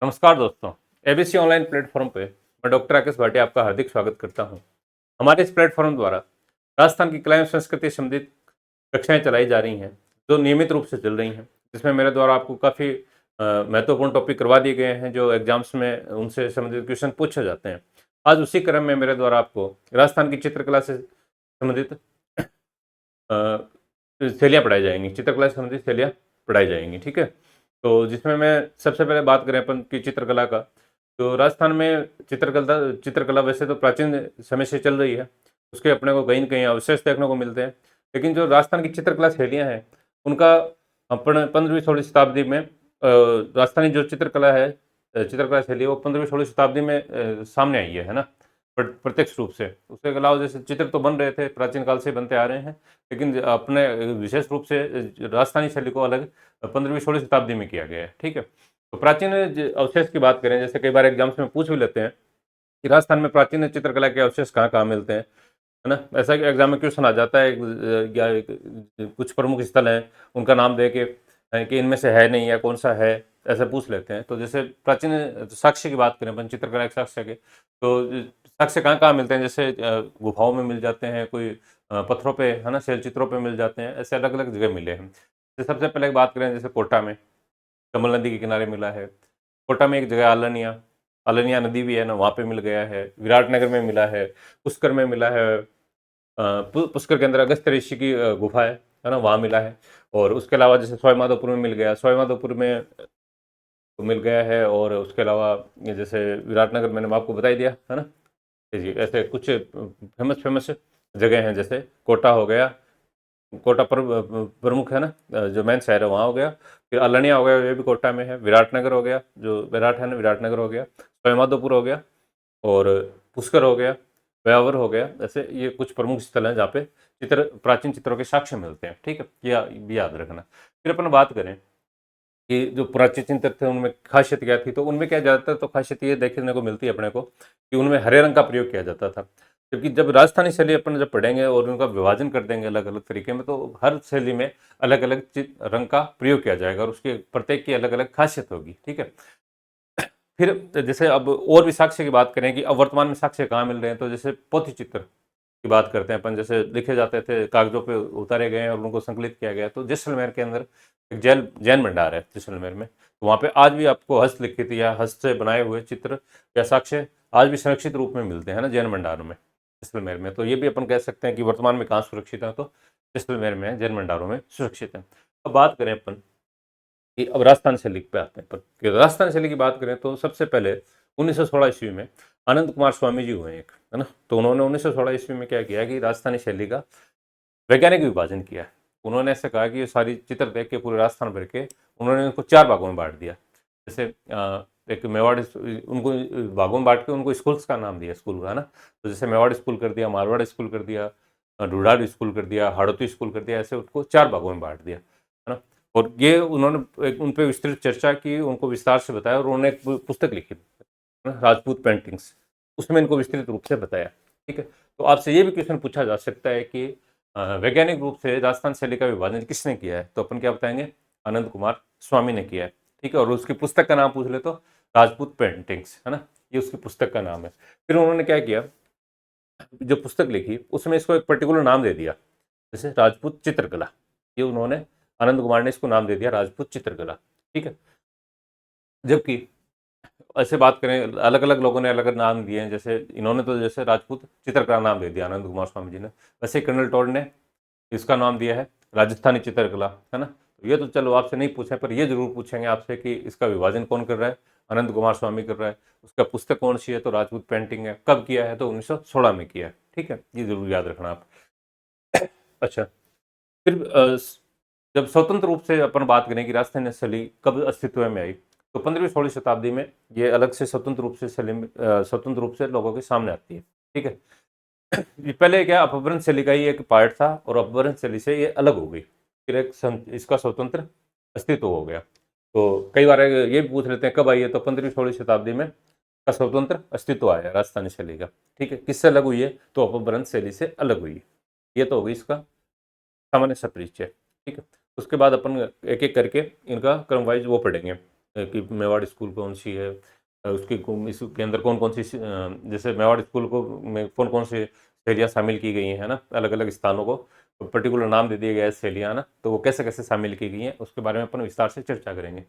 नमस्कार दोस्तों। ABC online platform पे मैं डॉक्टर राकेश भाटिया आपका हार्दिक स्वागत करता हूं। हमारे इस प्लेटफॉर्म द्वारा राजस्थान की कला एवं संस्कृति संबंधित कक्षाएं चलाई जा रही हैं जो नियमित रूप से चल रही हैं, जिसमें मेरे द्वारा आपको काफ़ी महत्वपूर्ण टॉपिक करवा दिए गए हैं जो एग्जाम्स में उनसे संबंधित क्वेश्चन पूछे जाते हैं। आज उसी क्रम में मेरे द्वारा आपको राजस्थान की चित्रकला से संबंधित शैलियाँ पढ़ाई जाएंगी, चित्रकला से संबंधित शैलियाँ पढ़ाई जाएंगी। ठीक है, तो जिसमें मैं सबसे पहले बात करें अपन की चित्रकला का, तो राजस्थान में चित्रकला चित्रकला वैसे तो प्राचीन समय से चल रही है। उसके अपने को कहीं न कहीं अवशेष देखने को मिलते हैं, लेकिन जो राजस्थान की चित्रकला शैलियाँ हैं उनका अपन 15वीं-16वीं शताब्दी में राजस्थानी जो चित्रकला है, चित्रकला शैली है वो 15वीं-16वीं शताब्दी में सामने आई है ना? प्रत्यक्ष रूप से। उसके अलावा जैसे चित्र तो बन रहे थे, प्राचीन काल से बनते आ रहे हैं, लेकिन अपने विशेष रूप से राजस्थानी शैली को अलग 15वीं-16वीं शताब्दी में किया गया है। ठीक है? तो प्राचीन अवशेष की बात करें, जैसे कई बार एग्जाम्स में पूछ भी लेते हैं कि राजस्थान में प्राचीन चित्रकला के अवशेष कहाँ-कहाँ मिलते हैं, है ना? ऐसा एग्जाम में क्वेश्चन आ जाता है, या कुछ प्रमुख स्थल हैं, उनका नाम दे के कि इनमें से है नहीं या कौन-सा है, ऐसा पूछ लेते हैं। तो जैसे प्राचीन साक्ष्य की बात करें अपन, चित्रकला के साक्ष्य के, तो साक्ष्य कहाँ-कहाँ मिलते हैं, जैसे गुफाओं में मिल जाते हैं, कोई पत्थरों पे, है ना, शैलचित्रों पे मिल जाते हैं, ऐसे अलग-अलग जगह मिले हैं। तो सबसे पहले बात करें जैसे कोटा में, कमल नदी के किनारे मिला है। कोटा में एक जगह आलनिया, आलनिया नदी भी है ना, वहाँ पे मिल गया है। विराटनगर में मिला है, पुष्कर में मिला है, पुष्कर के अंदर अगस्त्य ऋषि की गुफा है ना, वहाँ मिला है। और उसके अलावा जैसे सवाई माधोपुर में मिल गया, सवाई माधोपुर में मिल गया है। और उसके अलावा ये जैसे विराटनगर मैंने आपको बता ही दिया, है ना? जी, ऐसे कुछ फेमस जगह हैं, जैसे कोटा हो गया, कोटा प्रमुख है ना, जो मेन शहर है वहाँ हो गया। फिर अलनिया हो गया, ये भी कोटा में है। विराटनगर हो गया, जो विराट है ना, विराटनगर हो गया। सवाई माधोपुर हो गया, और पुष्कर हो गया, ब्यावर हो गया। ऐसे ये कुछ प्रमुख स्थल हैं जहाँ पे प्राचीन चित्रों के साक्ष्य मिलते हैं। ठीक है, ये भी याद रखना। फिर अपन बात करें कि जो प्राचीन चित्र थे उनमें खासियत क्या थी, तो उनमें क्या ज़्यादातर तो खासियत ये देखने को मिलती है अपने को कि उनमें हरे रंग का प्रयोग किया जाता था। क्योंकि जब राजस्थानी शैली अपन जब पढ़ेंगे और उनका विभाजन कर देंगे अलग अलग तरीके में, तो हर शैली में अलग अलग रंग का प्रयोग किया जाएगा और उसके प्रत्येक की अलग अलग खासियत होगी। ठीक है, फिर जैसे अब और भी साक्ष्य की बात करें कि अब वर्तमान में साक्ष्य कहाँ मिल रहे हैं, तो जैसे पोथी चित्र की बात करते हैं अपन, जैसे लिखे जाते थे, कागजों पे उतारे गए हैं और उनको संकलित किया गया। तो जैसलमेर के अंदर एक जैन जैन भंडार है जैसलमेर में, तो वहाँ पे आज भी आपको हस्तलिखित या हस्त से बनाए हुए चित्र या साक्ष्य आज भी सुरक्षित रूप में मिलते हैं ना, जैन भंडारों में, जैसलमेर में। तो ये भी अपन कह सकते हैं कि वर्तमान में कहाँ सुरक्षित है, तो जैसलमेर में, जैन भंडारों में सुरक्षित है। अब बात करें अपन कि अब राजस्थान शैली पे आते हैं, पर कि राजस्थान शैली की बात करें तो सबसे पहले 1916 ईस्वी में आनंद कुमार स्वामी जी हुए एक, है ना? तो उन्होंने 1916 ईस्वी में क्या किया कि राजस्थानी शैली का वैज्ञानिक विभाजन किया। उन्होंने ऐसे कहा कि ये सारी चित्र देख के पूरे राजस्थान भर के उन्होंने उनको 4 भागों में बाँट दिया। जैसे एक मेवाड़ उनको भागों में बाँट के उनको स्कूल्स का नाम दिया, स्कूल का, है ना? तो जैसे मेवाड़ स्कूल कर दिया, मारवाड़ स्कूल कर दिया, ढूढ़ाड़ स्कूल कर दिया, हाड़ौती स्कूल कर दिया, ऐसे उनको 4 भागों में बाँट दिया, है ना? और ये उन्होंने एक उन पे विस्तृत चर्चा की, उनको विस्तार से बताया और उन्होंने एक पुस्तक लिखी, है ना? राजपूत पेंटिंग्स, उसमें इनको विस्तृत रूप से बताया। ठीक है? तो आपसे ये भी क्वेश्चन पूछा जा सकता है कि वैज्ञानिक रूप से राजस्थान शैली का विभाजन किसने किया है, तो अपन क्या बताएंगे, आनंद कुमार स्वामी ने किया है। ठीक है, और उसकी पुस्तक का नाम पूछ ले तो राजपूत पेंटिंग्स, है ना, ये उसकी पुस्तक का नाम है। फिर उन्होंने क्या किया, जो पुस्तक लिखी उसमें इसको एक पर्टिकुलर नाम दे दिया, जैसे राजपूत चित्रकला, ये उन्होंने, आनंद कुमार ने इसको नाम दे दिया राजपूत चित्रकला। ठीक है, जबकि ऐसे बात करें अलग अलग लोगों ने अलग अलग नाम दिए हैं, जैसे इन्होंने तो जैसे राजपूत चित्रकला नाम दे दिया आनंद कुमार स्वामी जी ने, वैसे कर्नल टोड ने इसका नाम दिया है राजस्थानी चित्रकला, है ना? तो ये तो चलो आपसे नहीं पूछे, पर ये जरूर पूछेंगे आपसे कि इसका विभाजन कौन कर रहा है, आनंद कुमार स्वामी कर रहा है। उसका पुस्तक कौन सी है, तो राजपूत पेंटिंग है। कब किया है, तो 1916 में किया है। ठीक है, ये जरूर याद रखना आप। अच्छा, फिर जब स्वतंत्र रूप से अपन बात करें कि राजस्थानी शैली कब अस्तित्व में आई, तो 15वीं-16वीं शताब्दी में ये अलग से स्वतंत्र रूप से स्वतंत्र रूप से लोगों के सामने आती है। ठीक है, ये पहले क्या अपभ्रंश शैली का ही एक पार्ट था और अपभ्रंश शैली से ये अलग हो गई, फिर एक इसका स्वतंत्र अस्तित्व हो गया। तो कई बार ये भी पूछ लेते हैं कब आई है, तो 15वीं-16वीं शताब्दी में का स्वतंत्र अस्तित्व आया राजस्थानी शैली का। ठीक है, किससे अलग हुई है, तो अपभ्रंश शैली से अलग हुई है। ये तो होगी इसका सामान्य सा परिचय। ठीक है, उसके बाद अपन एक एक करके इनका क्रम वाइज वो पढ़ेंगे, कि मेवाड़ स्कूल कौन सी है, इसके अंदर कौन कौन सी जैसे मेवाड़ स्कूल को में कौन कौन सी शैलियाँ शामिल की गई हैं ना, अलग अलग स्थानों को पर्टिकुलर नाम दे दिए गए हैं शैलियाँ ना, तो वो कैसे कैसे शामिल की गई हैं उसके बारे में अपन विस्तार से चर्चा करेंगे।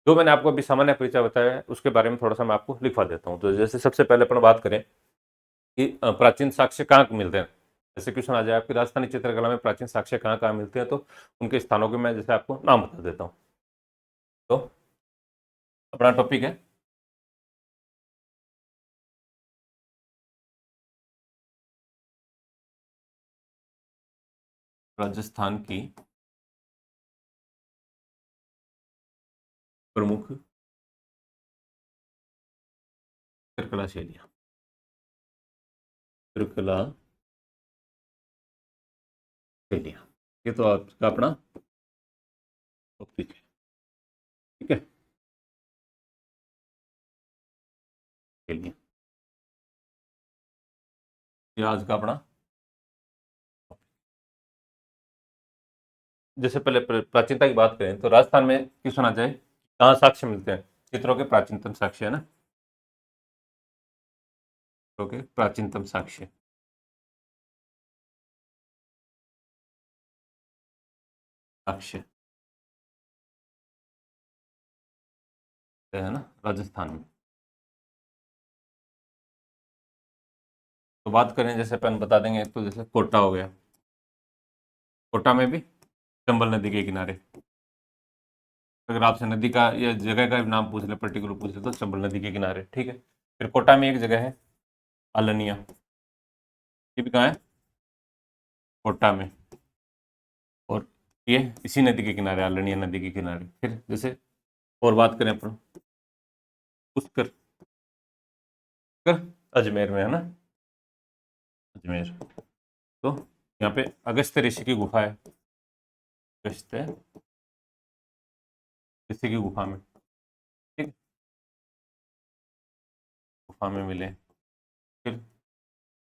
जो मैंने आपको अभी सामान्य परिचय बताया है उसके बारे में थोड़ा सा मैं आपको लिखवा देता हूँ। तो जैसे सबसे पहले अपन बात करें कि प्राचीन साक्ष्य कहाँ मिलते हैं। जैसे क्वेश्चन आ जाए आपकी राजस्थानी चित्रकला में प्राचीन साक्ष्य कहाँ कहाँ मिलते हैं, तो उनके स्थानों के मैं जैसे आपको नाम बता देता हूँ। तो अपना टॉपिक है राजस्थान की प्रमुख चित्रकला शैलियाँ। चित्रकला शैलियाँ, ये तो आपका अपना टॉपिक है, ठीक है। शैलियाँ, ये आज का अपना। जैसे पहले प्राचीनता की बात करें तो राजस्थान में क्यों सुना जाए कहाँ साक्ष्य मिलते हैं, चित्रों के प्राचीनतम साक्ष्य है ना, चित्रों के प्राचीनतम साक्ष्य साक्ष्य है ना राजस्थान में। तो बात करें जैसे अपन बता देंगे, तो जैसे कोटा हो गया, कोटा में भी चंबल नदी के किनारे, अगर आपसे नदी का या जगह का नाम पूछ ले, पर्टिकुलर पूछ ले, तो चंबल नदी के किनारे, ठीक है। फिर कोटा में एक जगह है आलनिया, ये भी कहाँ है, कोटा में, और ये इसी नदी के किनारे, आलनिया नदी के किनारे। फिर जैसे और बात करें अपन पुष्कर, अजमेर में है ना, अजमेर। तो यहाँ पे अगस्त्य ऋषि की गुफा है, अगस्त्य ऋषि की गुफा में, ठीक, गुफा में मिले। फिर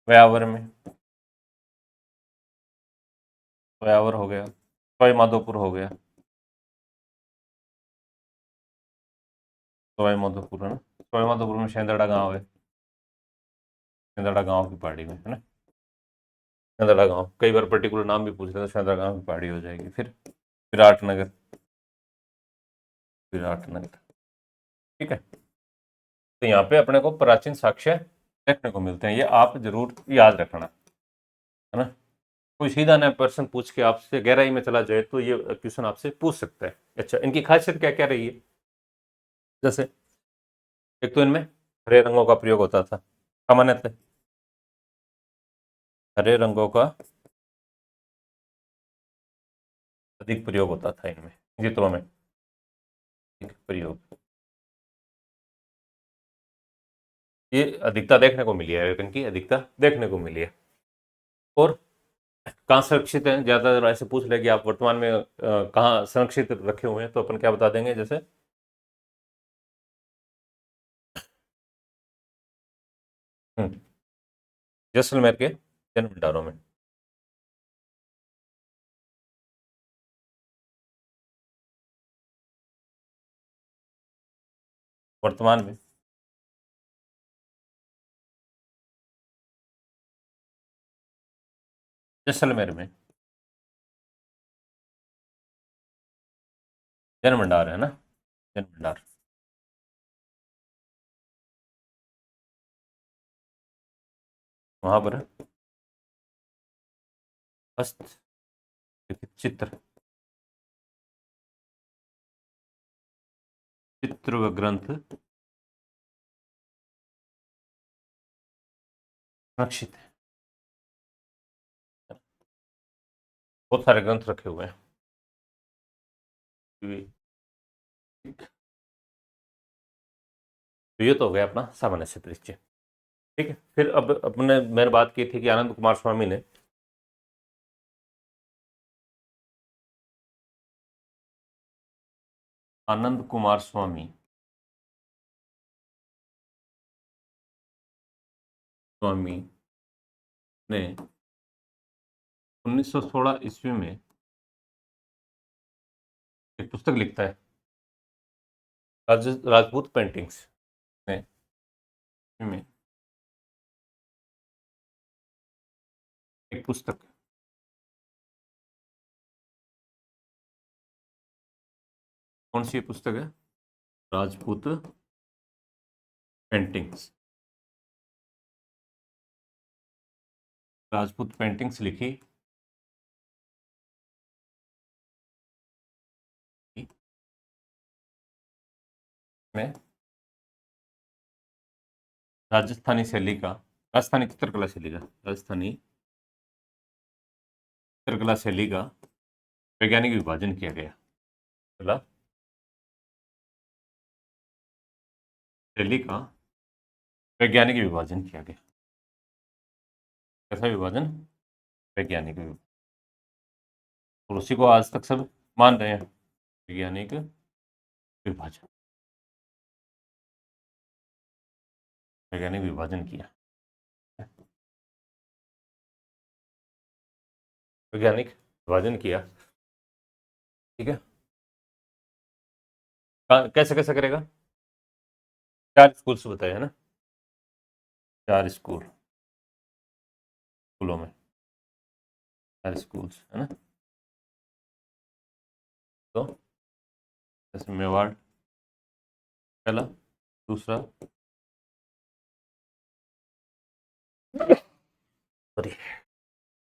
व्यावर में, व्यावर हो गया, सवाई माधोपुर हो गया, सवाई माधोपुर है ना, सवाई माधोपुर में सेंदड़ा गांव है, सेंदड़ा गांव की पहाड़ी में है ना, सेंदड़ा गांव, कई बार पर्टिकुलर नाम भी पूछ रहे तो सेंदड़ा गांव की पहाड़ी हो जाएगी। फिर विराटनगर, विराटनगर, ठीक है। तो यहाँ पे अपने को प्राचीन साक्ष्य देखने को मिलते हैं, ये आप जरूर याद रखना, है ना। कोई सीधा नया पर्सन पूछ के आपसे गहराई में चला जाए तो ये क्वेश्चन आपसे पूछ सकता है। अच्छा, इनकी खासियत क्या क्या रही है, जैसे एक तो इनमें हरे रंगों का प्रयोग होता था सामान्यतः, हरे रंगों का अधिक प्रयोग होता था इनमें, चित्रों में अधिक प्रयोग, ये अधिकता देखने को मिली है, इनकी अधिकता देखने को मिली है। और कहाँ संरक्षित है, ज्यादा ऐसे पूछ ले कि आप वर्तमान में कहाँ संरक्षित रखे हुए हैं, तो अपन क्या बता देंगे, जैसे जैसलमेर के जैन भंडारों में, वर्तमान में जैसलमेर में जैन भंडार है ना, जैन भंडार, वहां पर हस्तलिखित चित्र, चित्र व ग्रंथ संरक्षित है, बहुत सारे ग्रंथ रखे हुए हैं। तो ये तो हो गया अपना सामान्य से परिचय, ठीक है। फिर अब अपने मैंने बात की थी कि आनंद कुमार स्वामी ने आनंद कुमार स्वामी स्वामी ने 1916 ईस्वी में एक पुस्तक लिखता है, राजपूत पेंटिंग्स में एक पुस्तक, कौन सी पुस्तक है? राजपूत पेंटिंग्स। राजपूत पेंटिंग्स लिखी में राजस्थानी शैली का, राजस्थानी चित्रकला शैली का, राजस्थानी चित्रकला शैली का वैज्ञानिक विभाजन किया गया। कला शैली का वैज्ञानिक विभाजन किया गया। कैसा विभाजन? वैज्ञानिक विभाजन। और उसी को आज तक सब मान रहे हैं, वैज्ञानिक विभाजन। वैज्ञानिक विभाजन किया, वैज्ञानिक विभाजन किया, ठीक है। कैसे कैसे करेगा? 4 स्कूल्स बताए है ना, 4 स्कूलों में 4 स्कूल्स है ना। तो जैसे मेवाड़ पहला, दूसरा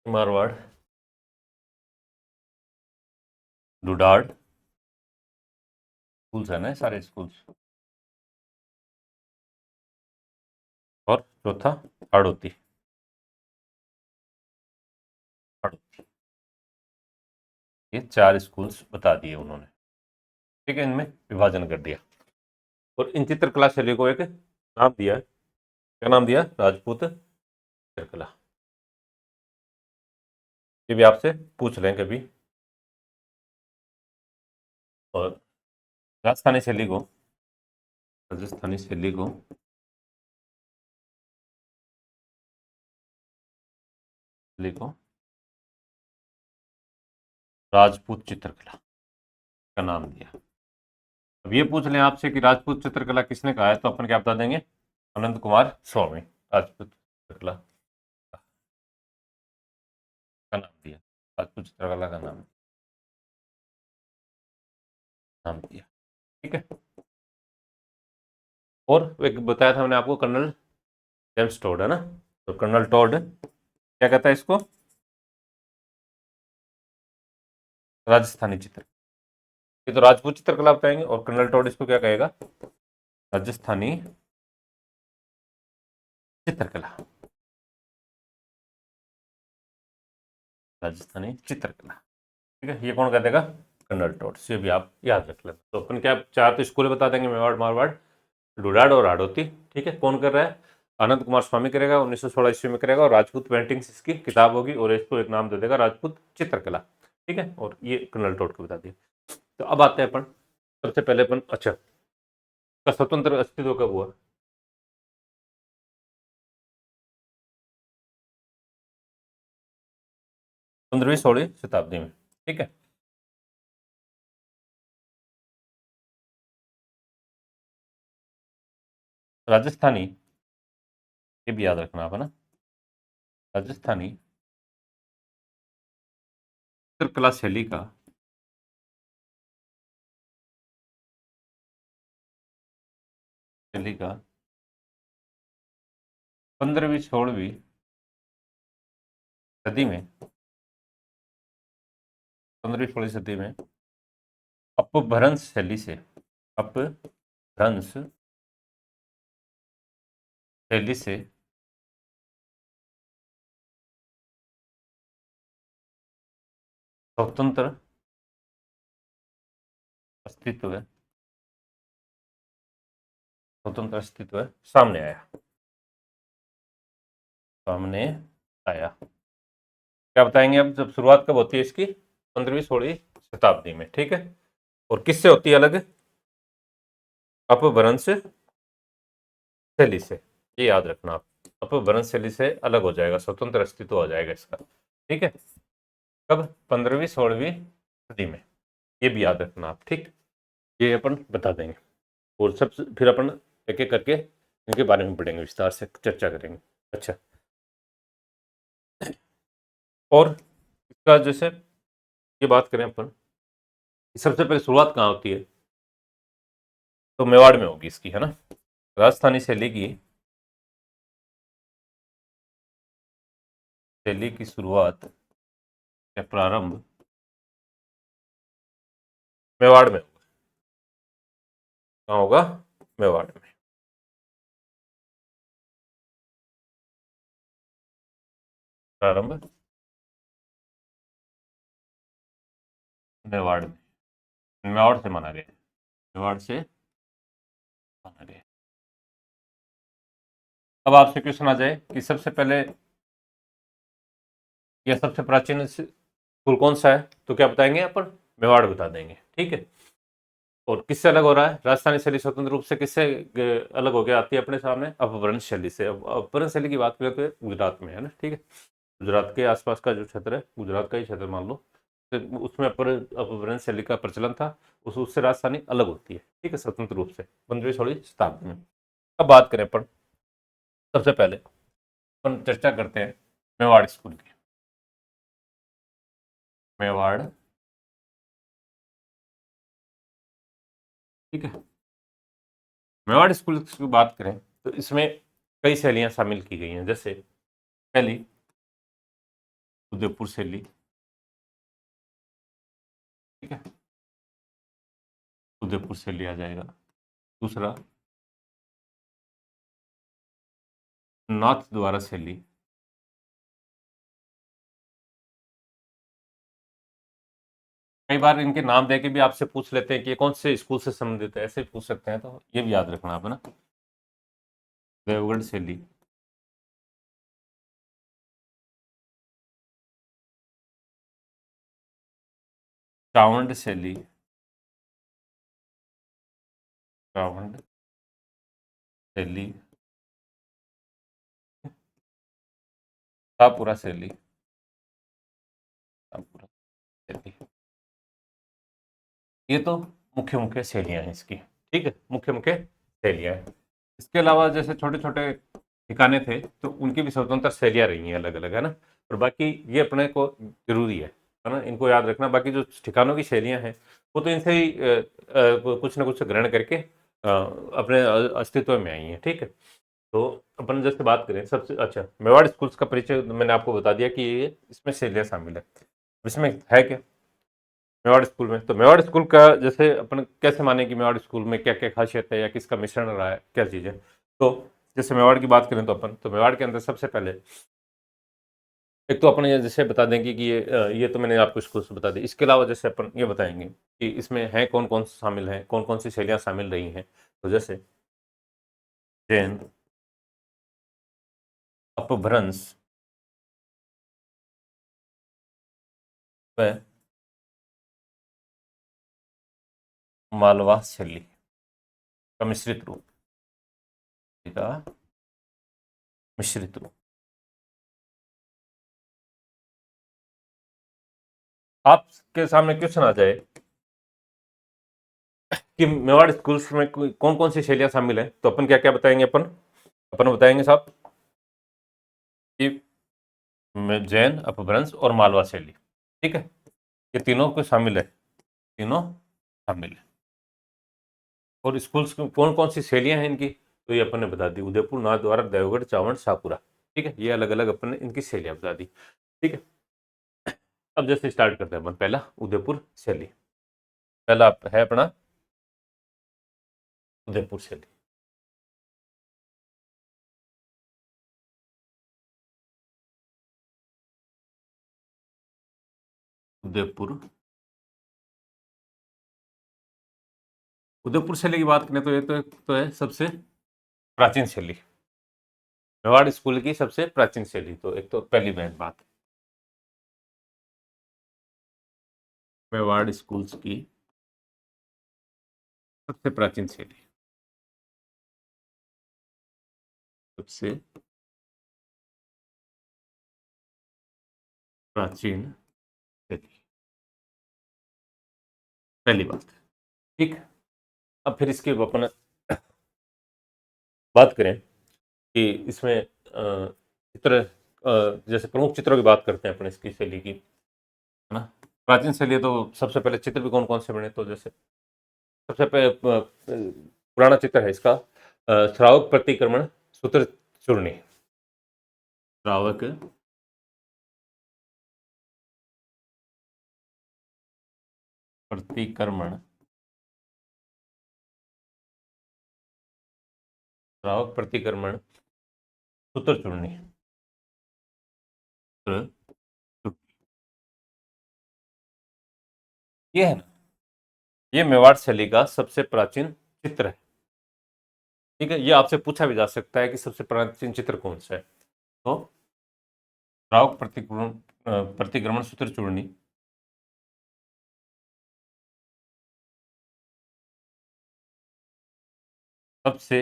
मारवाड़, लुडाड़ स्कूल्स है ना, सारे स्कूल्स। और चौथा हाड़ौती। ये 4 स्कूल्स बता दिए उन्होंने, ठीक है। इनमें विभाजन कर दिया और इन चित्रकला शैली को एक नाम दिया। क्या नाम दिया? राजपूत चित्रकला। ये भी आपसे पूछ लें कभी। और राजस्थानी शैली को, राजस्थानी शैली को राजपूत चित्रकला का नाम दिया। अब ये पूछ लें आपसे कि राजपूत चित्रकला किसने कहा है, तो अपन क्या बता देंगे? अनंत कुमार स्वामी राजपूत चित्रकला का नाम दिया। राजपूत चित्रकला का नाम दिया, ठीक है। और एक बताया था मैंने आपको, कर्नल जेम्स टोड है ना। तो कर्नल टोड क्या कहता है इसको? राजस्थानी चित्र। ये तो राजपूत चित्रकला बताएंगे और कर्नल टोड इसको क्या कहेगा? राजस्थानी चित्रकला। राजस्थानी चित्रकला, ठीक है। ये कौन कह देगा? Colonel Tod. से भी आप याद रख लेना। तो अपन क्या 4 तो स्कूल बता देंगे, मेवाड़, मारवाड़, लुडाड़ और हाड़ौती, ठीक है। कौन कर रहा है? अनंत कुमार स्वामी करेगा, 1916 ईस्वी में करेगा। और राजपूत पेंटिंग्स इसकी किताब होगी और इसको एक नाम दे देगा राजपूत चित्रकला, ठीक है। और ये कर्नल टोड को बता दिया। तो अब आते हैं अपन सबसे पहले अपन, अच्छा, का स्वतंत्र अस्तित्व कब हुआ? 15वीं-16वीं शताब्दी में, ठीक है। राजस्थानी, ये भी याद रखना आप है ना, राजस्थानी चित्रकला शैली का 15वीं-16वीं सदी में, 15वीं-16वीं सदी में अपभ्रंश शैली से, अपभ्रंश शैली से स्वतंत्र अस्तित्व है, स्वतंत्र अस्तित्व है, सामने आया, सामने आया। क्या बताएंगे अब? जब शुरुआत कब होती है इसकी? 15वीं-16वीं शताब्दी में, ठीक है। और किससे होती है अलग? अपभ्रंश शैली से। ये याद रखना आप, अपभ्रंश शैली से अलग हो जाएगा, स्वतंत्र अस्तित्व हो जाएगा इसका, ठीक है। कब? 15वीं-16वीं सदी में। ये भी याद रखना आप, ठीक। ये अपन बता देंगे। और सब फिर अपन एक एक करके इनके बारे में पढ़ेंगे, विस्तार से चर्चा करेंगे। अच्छा, और इसका जैसे ये बात करें अपन, सबसे पहले शुरुआत कहाँ होती है, तो मेवाड़ में होगी इसकी, है ना। राजस्थानी शैली की शुरुआत या प्रारंभ मेवाड़ में होगा। कहाँ होगा? मेवाड़ में। प्रारंभ मेवाड़ में, मेवाड़ से माना गया, मेवाड़ से माना गया। अब आपसे क्वेश्चन आ जाए कि सबसे पहले या सबसे प्राचीन स्कूल कौन सा है, तो क्या बताएंगे अपन? मेवाड़ बता देंगे, ठीक है। और किससे अलग हो रहा है? राजस्थानी शैली स्वतंत्र रूप से किससे अलग हो गया आती है अपने सामने? अपभ्रंश शैली से। अब अपभ्रंश शैली की बात करें तो गुजरात में है ना, ठीक है। गुजरात के आसपास का जो क्षेत्र है, गुजरात का ही क्षेत्र मान लो, तो उसमें अपभ्रंश शैली का प्रचलन था। उससे राजस्थानी अलग होती है, ठीक है, स्वतंत्र रूप से 15वीं 16वीं शताब्दी में। अब बात करें अपन, सबसे पहले अपन चर्चा करते हैं मेवाड़ स्कूल की। मेवाड़, ठीक है। मेवाड़ स्कूल की बात करें तो इसमें कई शैलियां शामिल की गई हैं। जैसे पहली उदयपुर शैली, ठीक है, उदयपुर शैली आ जाएगा। दूसरा नाथ द्वारा शैली, कई बार इनके नाम देके भी आपसे पूछ लेते हैं कि ये कौन से स्कूल से संबंधित है, ऐसे ही पूछ सकते हैं, तो ये भी याद रखना आप, है ना। देवगढ़ शैली, चावंड शैली, चावंड शैली, शाहपुरा शैली, शाहपुरा शैली। ये तो मुख्य मुख्य शैलियां हैं इसकी, ठीक है, मुख्य मुख्य शैलियां हैं। इसके अलावा जैसे छोटे छोटे ठिकाने थे तो उनकी भी स्वतंत्र शैलियां रही हैं, अलग अलग, है ना। और बाकी ये अपने को जरूरी है ना, इनको याद रखना। बाकी जो ठिकानों की शैलियां हैं वो तो इनसे ही कुछ ना कुछ ग्रहण करके अपने अस्तित्व में आई हैं, ठीक है। तो अपन जैसे बात करें सबसे, अच्छा, मेवाड़ स्कूल्स का परिचय मैंने आपको बता दिया कि ये इसमें शैलियां शामिल है। इसमें है क्या मेवाड़ स्कूल में? तो मेवाड़ स्कूल का जैसे अपन कैसे माने कि मेवाड़ स्कूल में क्या क्या खासियत है या किसका मिश्रण रहा है, क्या चीज़ है। तो जैसे मेवाड़ की बात करें तो अपन, तो मेवाड़ के अंदर सबसे पहले एक तो अपन ये जैसे बता देंगे कि ये तो मैंने आपको स्कूल से बता दी। इसके अलावा जैसे अपन ये बताएंगे कि इसमें है कौन कौन शामिल है, कौन कौन सी शैलियाँ शामिल रही हैं। तो जैसे जैन, अपभ्रंश व मालवा शैली का मिश्रित रूप, का मिश्रित रूप। आपके सामने क्वेश्चन आ जाए कि मेवाड़ स्कूल्स में कौन कौन सी शैलियां शामिल है, तो अपन क्या क्या बताएंगे? अपन अपन बताएंगे साहब कि जैन, अपभ्रंश और मालवा शैली, ठीक है, ये तीनों को शामिल है, तीनों शामिल है। और स्कूल्स कौन कौन सी शैलियां हैं इनकी, तो ये अपन ने बता दी, उदयपुर, नाथद्वारा, देवगढ़, चावंड, शाहपुरा, ठीक है। ये अलग अलग अपन ने इनकी शैलियां बता दी, ठीक है। अब जैसे स्टार्ट करते हैं अपन, पहला उदयपुर शैली, पहला है अपना उदयपुर शैली। उदयपुर, उदयपुर शैली की बात करें तो ये तो है सबसे प्राचीन शैली, मेवाड़ स्कूल की सबसे प्राचीन शैली। तो एक तो पहली मेन बात, मेवाड़ स्कूल्स की सबसे प्राचीन शैली, सबसे प्राचीन शैली, पहली बात, ठीक। अब फिर इसके अपन बात करें कि इसमें चित्र जैसे प्रमुख चित्रों की बात करते हैं अपने इसकी शैली की, है ना। प्राचीन शैली तो सबसे पहले चित्र भी कौन कौन से बने, तो जैसे सबसे पुराना चित्र है इसका श्रावक प्रतिक्रमण सूत्र चूर्णी। श्रावक प्रतिक्रमण श्रावक प्रतिक्रमण सूत्र चूर्णी। ये है ना, ये मेवाड़ शैली का सबसे प्राचीन चित्र है। ठीक है, ये आपसे पूछा भी जा सकता है कि सबसे प्राचीन चित्र कौन सा है। तो श्रावक प्रतिक्रमण सूत्र चूर्णी सबसे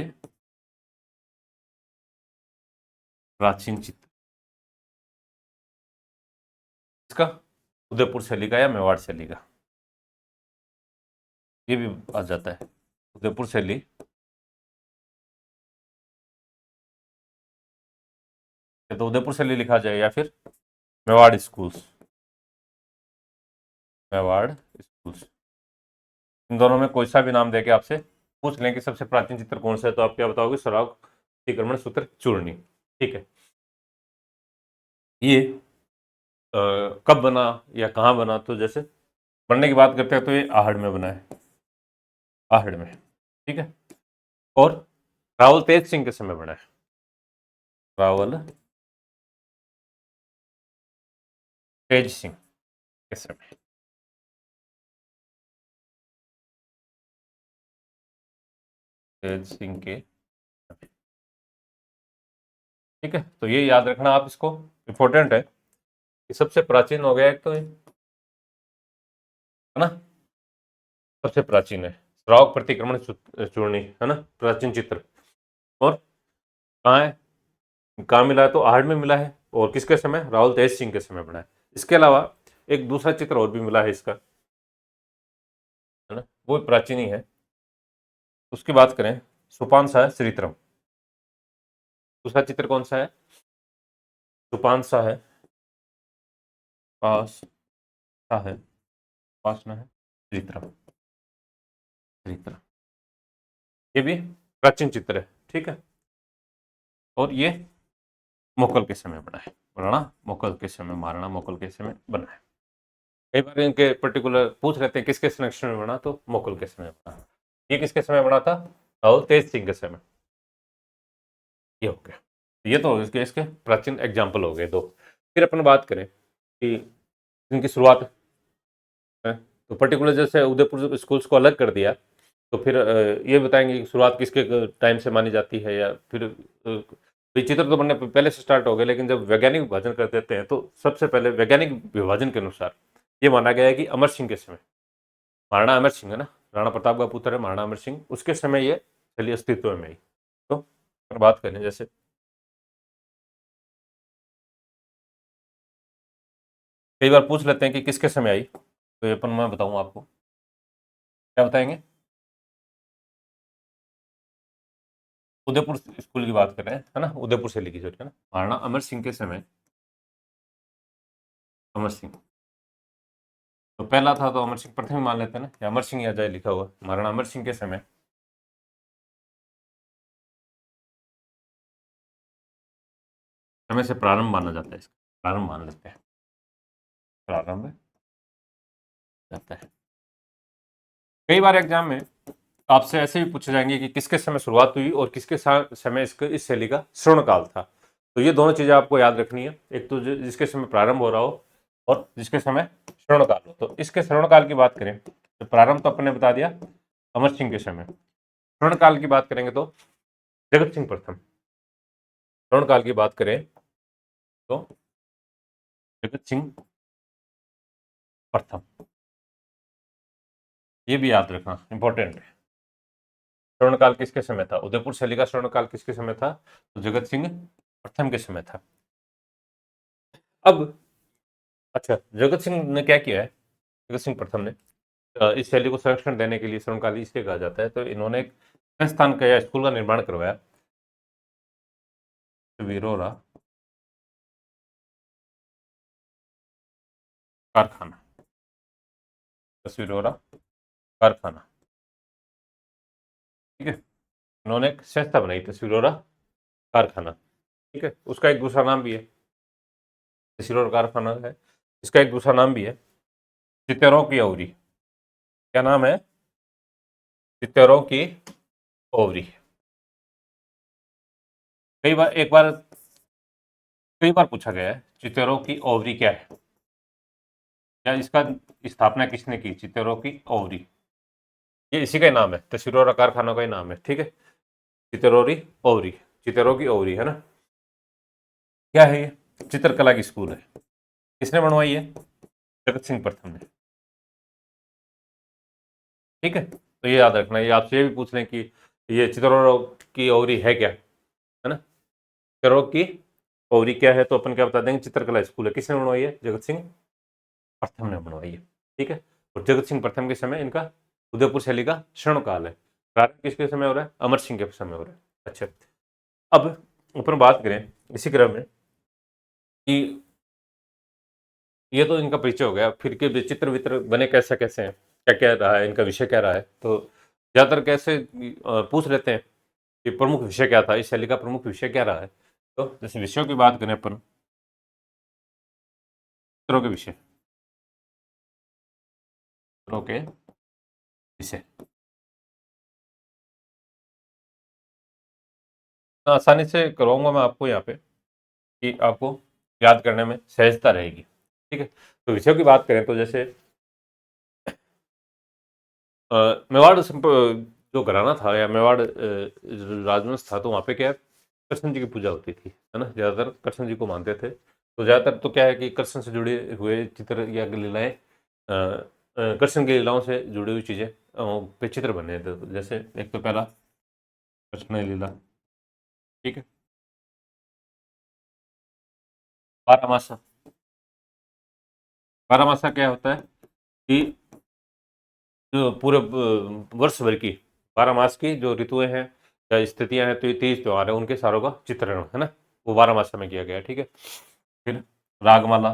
प्राचीन चित्र, इसका उदयपुर शैली का या मेवाड़ शैली का, ये भी आ जाता है। उदयपुर शैली तो उदयपुर शैली लिखा जाए या फिर मेवाड़ स्कूल्स, मेवाड़ स्कूल्स, इन दोनों में कोई सा भी नाम देके आपसे पूछ लें कि सबसे प्राचीन चित्र कौन सा है, तो आप क्या बताओगे, श्रावक प्रतिक्रमण सूत्र चूर्णी। ठीक है, ये कब बना या कहाँ बना, तो जैसे बनने की बात करते हैं तो ये आहड़ में बना है, आहड़ में। ठीक है, और रावल तेज सिंह के समय बना है, रावल तेज सिंह के समय, तेज सिंह के समय। ठीक है, तो ये याद रखना आप, इसको इंपॉर्टेंट है कि सबसे प्राचीन हो गया एक तो, है ना, सबसे प्राचीन है श्रावक प्रतिक्रमण चूर्णी, है ना, प्राचीन चित्र। और कहाँ है, कहाँ मिला है, तो आहड़ में मिला है, और किसके समय, रावल तेज सिंह के समय बना है। इसके अलावा एक दूसरा चित्र और भी मिला है इसका, है ना, वो प्राचीन ही है, उसकी बात करें, सुपान शाह श्रीत्रम। दूसरा चित्र कौन सा है, सुपान शाह है, पास शाह है, पास ना है श्रीत्रम, श्रीत्रम, ये भी प्राचीन चित्र है। ठीक है, और ये मुगल के समय बना है, महाराणा मुगल के समय, महाराणा मुगल के समय बना है। कई बार इनके पर्टिकुलर पूछ लेते हैं किसके समय में बना, तो मुगल के समय बना। ये किसके समय बना था, रावल तेज सिंह के समय। ये हो गया, ये तो इसके इसके प्राचीन एग्जाम्पल हो गए दो। फिर अपन बात करें कि इनकी शुरुआत है, तो पर्टिकुलर जैसे उदयपुर स्कूल्स को अलग कर दिया, तो फिर ये बताएंगे कि शुरुआत किसके टाइम से मानी जाती है, या फिर चित्र तो बनने पहले से स्टार्ट हो गए, लेकिन जब वैज्ञानिक विभाजन कर देते हैं तो सबसे पहले वैज्ञानिक विभाजन के अनुसार ये माना गया है कि अमर सिंह के समय, महाराणा अमर सिंह है ना, राणा प्रताप का पुत्र है महाराणा अमर सिंह, उसके समय ये चलिए अस्तित्व में आई। तो बात करें जैसे कई बार पूछ लेते हैं कि किसके समय आई, तो ये अपन मैं बताऊं आपको, क्या बताएंगे, उदयपुर स्कूल की बात कर रहे हैं, है ना, उदयपुर से लिखी जो है ना, महाराणा अमर सिंह के समय, अमर सिंह तो पहला था, तो अमर सिंह प्रथम ही मान लेते हैं ना, या अमर सिंह या जय लिखा हुआ, महाराणा अमर सिंह के समय समय से प्रारंभ माना जाता है, इसका प्रारंभ मान लेते हैं, प्रारंभ जाता है। कई बार एग्जाम में आपसे ऐसे भी पूछे जाएंगे कि किसके समय शुरुआत हुई और किसके समय इस शैली का श्रवण काल था। तो ये दोनों चीजें आपको याद रखनी है, एक तो जिसके समय प्रारंभ हो रहा हो और जिसके समय श्रवण काल हो। तो इसके श्रवण काल की बात करें तो प्रारंभ तो अपन ने बता दिया अमर सिंह के समय, श्रवण काल की बात करेंगे तो जगत सिंह प्रथम, श्रवण काल की बात करें तो जगत सिंह प्रथम, ये भी याद रखना इंपॉर्टेंट है। स्वर्णकाल किसके समय था, उदयपुर शैली का स्वर्णकाल किसके समय था, तो जगत सिंह प्रथम के समय था। अब अच्छा, जगत सिंह ने क्या किया है, जगत सिंह प्रथम ने इस शैली को संरक्षण देने के लिए, स्वर्णकाल इसलिए कहा जाता है, तो इन्होंने एक संस्थान का या स्कूल का निर्माण करवाया, तस्वीरों कारखाना, तस्वीरों कारखाना। ठीक है, उन्होंने एक संस्था बनाई तस्वीरों कारखाना। ठीक है, उसका एक दूसरा नाम भी है, तस्वीरों कारखाना है, इसका एक दूसरा नाम भी है चित्तौरों की ओवरी। क्या नाम है? चित्तौरों की ओवरी। कई बार पूछा गया है चित्तौरों की ओवरी क्या है, या इसका स्थापना किसने की, चित्तौरों की ओवरी। ये इसी का ही नाम है, तस्वीरों कारखाना का ही नाम है। ठीक है, चित्तौरी ओवरी, चित्तौरों की ओवरी है ना। क्या है ये? चित्रकला की स्कूल है। किसने बनवाई है? जगत सिंह प्रथम ने। ठीक है, तो ये याद रखना। ये आपसे ये भी पूछ लें कि ये चित्तौरों की ओवरी है क्या, है ना। चित्तौरों की ओवरी क्या है, तो अपन क्या बता देंगे, चित्रकला स्कूल है। किसने बनवाई है? जगत सिंह प्रथम ने बनवाई है। ठीक है, और जगत सिंह प्रथम के समय इनका उदयपुर शैली का स्वर्ण काल है। प्रारंभ किसके समय हो रहा है? अमर सिंह के समय हो रहा है। अच्छा, अब अपन बात करें इसी क्रम में कि ये तो इनका परिचय हो गया, फिर के चित्र वित्र बने कैसे कैसे हैं, क्या क्या रहा है, इनका विषय क्या रहा है। तो ज़्यादातर कैसे पूछ लेते हैं कि प्रमुख विषय क्या था, इस शैली का प्रमुख विषय क्या रहा है। तो जैसे विषयों की बात करें अपन, चित्रों के विषय, चित्रों के विषय आसानी से करवाऊंगा मैं आपको यहाँ पे, कि आपको याद करने में सहजता रहेगी। ठीक है, तो विषयों की बात करें तो जैसे मेवाड़ जो घराना था, या मेवाड़ राजवंश था, तो वहाँ पे क्या है, कृष्ण जी की पूजा होती थी, है ना। ज़्यादातर कृष्ण जी को मानते थे। तो ज़्यादातर तो क्या है कि कृष्ण से जुड़े हुए चित्र या लीलाएं, कृष्ण की लीलाओं से जुड़ी हुई चीज़ें पे चित्र बने थे। तो जैसे एक तो पहला कृष्ण लीला। ठीक है, बारहमासा। बारहमासा क्या होता है कि जो पूरे वर्ष भर की 12 मास की जो ऋतुएं हैं या स्थितियां हैं, तो ये 30 त्योहार है, उनके सारों का चित्रण है ना, वो 12 मासा में किया गया है। ठीक है, फिर रागमाला।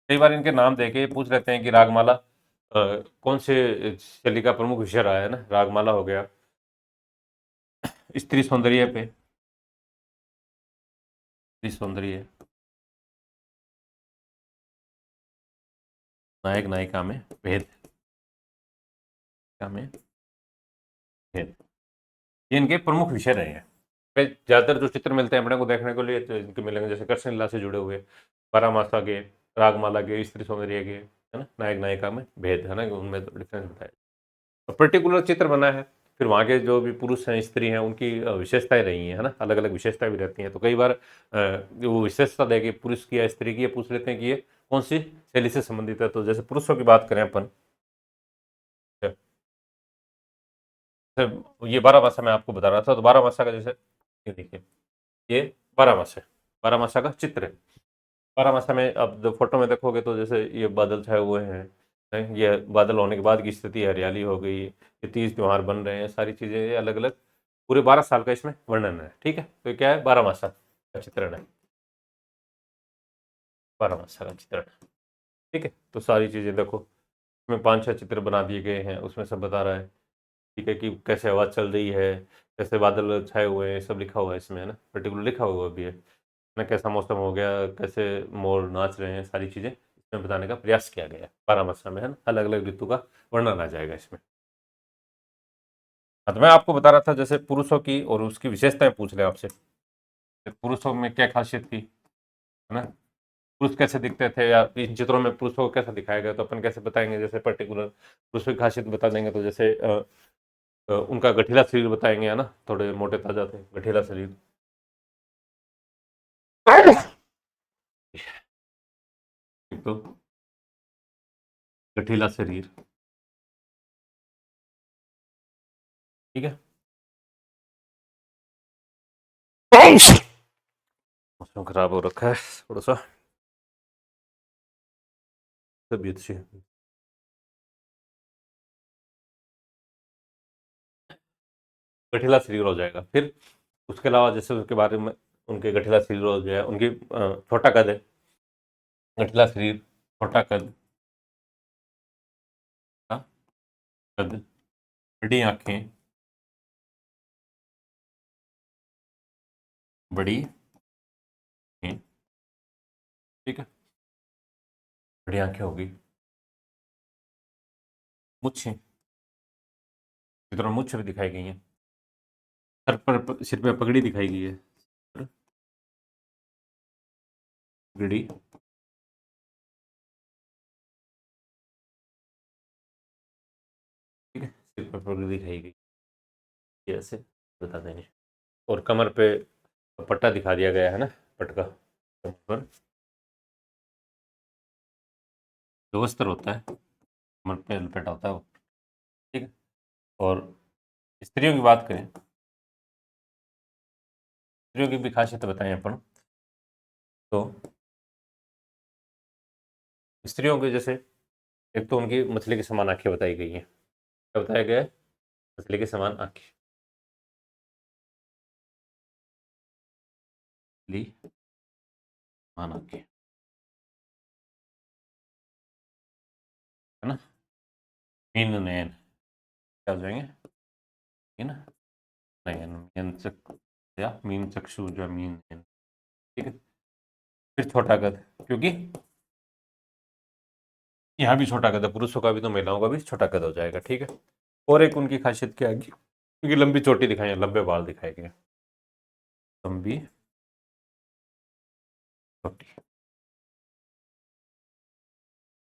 कई बार इनके नाम देके पूछ लेते हैं कि रागमाला कौन से शैली का प्रमुख विषय रहा है ना। रागमाला हो गया स्त्री सौंदर्य पे, स्त्री सौंदर्य, नायक नायिका में भेद, क्या में भेद, ये इनके प्रमुख विषय रहे हैं। ज्यादातर जो चित्र मिलते हैं अपने को देखने को लिए, तो इनके मिलेंगे जैसे कृष्ण लीला से जुड़े हुए, बारहमासा के, रागमाला के, स्त्री सौंदर्य के, है ना, नायक नायिका में भेद, है ना, उनमें डिफरेंस बताया। तो पर्टिकुलर चित्र बना है, फिर वहाँ के जो भी पुरुष हैं, स्त्री हैं, उनकी विशेषताएं रही हैं, है ना, अलग अलग विशेषताएं भी रहती हैं। तो कई बार जो वो विशेषता देके पुरुष की या स्त्री की, ये पूछ लेते हैं कि ये कौन सी शैली से संबंधित है। तो जैसे पुरुषों की बात करें अपन, तो ये बारहमासा मैं आपको बता रहा था। तो बारहमासा का जैसे ये देखिए, ये बारहमासा है, बारहमासा का चित्र है। बारहमासा में आप जब फोटो में देखोगे तो जैसे ये बादल छाए हुए हैं, ये बादल होने के बाद की स्थिति, हरियाली हो गई, ये 30 त्योहार बन रहे हैं, सारी चीज़ें ये अलग अलग, पूरे 12 साल का इसमें वर्णन है। ठीक है, तो ये क्या है, बारहमासा का चित्रण है, बारहमासा का चित्रण है। ठीक है, तो सारी चीज़ें देखो, इसमें 5-6 चित्र बना दिए गए हैं, उसमें सब बता रहा है। ठीक है, कि कैसे हवा चल रही है, कैसे बादल छाए हुए हैं, सब लिखा हुआ है इसमें, है ना, पर्टिकुलर लिखा हुआ भी है ना, कैसा मौसम हो गया, कैसे मोर नाच रहे हैं, सारी चीज़ें इसमें बताने का प्रयास किया गया है। बारहमासा में, है ना, अलग अलग ऋतु का वर्णन आ जाएगा इसमें। हाँ, तो मैं आपको बता रहा था जैसे पुरुषों की और उसकी विशेषताएं पूछ रहे आपसे, पुरुषों में क्या खासियत थी, है ना, पुरुष कैसे दिखते थे, या इन चित्रों में पुरुषों को कैसा दिखाया गया, तो अपन कैसे बताएंगे, जैसे पर्टिकुलर पुरुषों की खासियत बता देंगे। तो जैसे उनका गठीला शरीर बताएंगे, है ना, थोड़े मोटे ताजा थे, गठीला शरीर। एक तो गठीला शरीर। ठीक है, मौसम खराब हो रखा है थोड़ा सा, तबीयत से, गठीला शरीर हो जाएगा। फिर उसके अलावा जैसे उसके बारे में उनके गठीला शरीर हो गया, उनकी छोटा कद है, गठीला शरीर, छोटा कद, हाँ, कद, बड़ी आंखें, बड़ी आंखें, ठीक है, बड़ी आंखें होगी, मुच्छें, इस तरह मुच्छ भी दिखाई गई है, सिर पे पगड़ी दिखाई गई है, पगड़ी, ठीक है, सिर पे पगड़ी दिखाई गई, ये ऐसे बता देंगे। और कमर पे पट्टा दिखा दिया गया है ना, पटका कमर पर, जो वस्त्र होता है कमर पे लपेटा होता है वो, ठीक है। और स्त्रियों की बात करें, स्त्रियों की भी खासियत बताएं अपन, तो स्त्रियों के जैसे एक तो उनकी मछली के समान आंखें बताई गई हैं, क्या बताया गया है, मछली के समान आंखें, मछली समान आंखें, है ना, मीन नयन, क्या हो जाएंगे, मीन नयन, मीन चक या मीन चक्षु जो मीन नयन, ठीक है। फिर छोटा कद, क्योंकि यहाँ भी छोटा कद है, पुरुषों का भी तो महिलाओं का भी छोटा कद हो जाएगा, ठीक है। और एक उनकी खासियत क्या है, क्योंकि लंबी चोटी दिखाई है, लंबे बाल दिखाए गए, लंबी चोटी,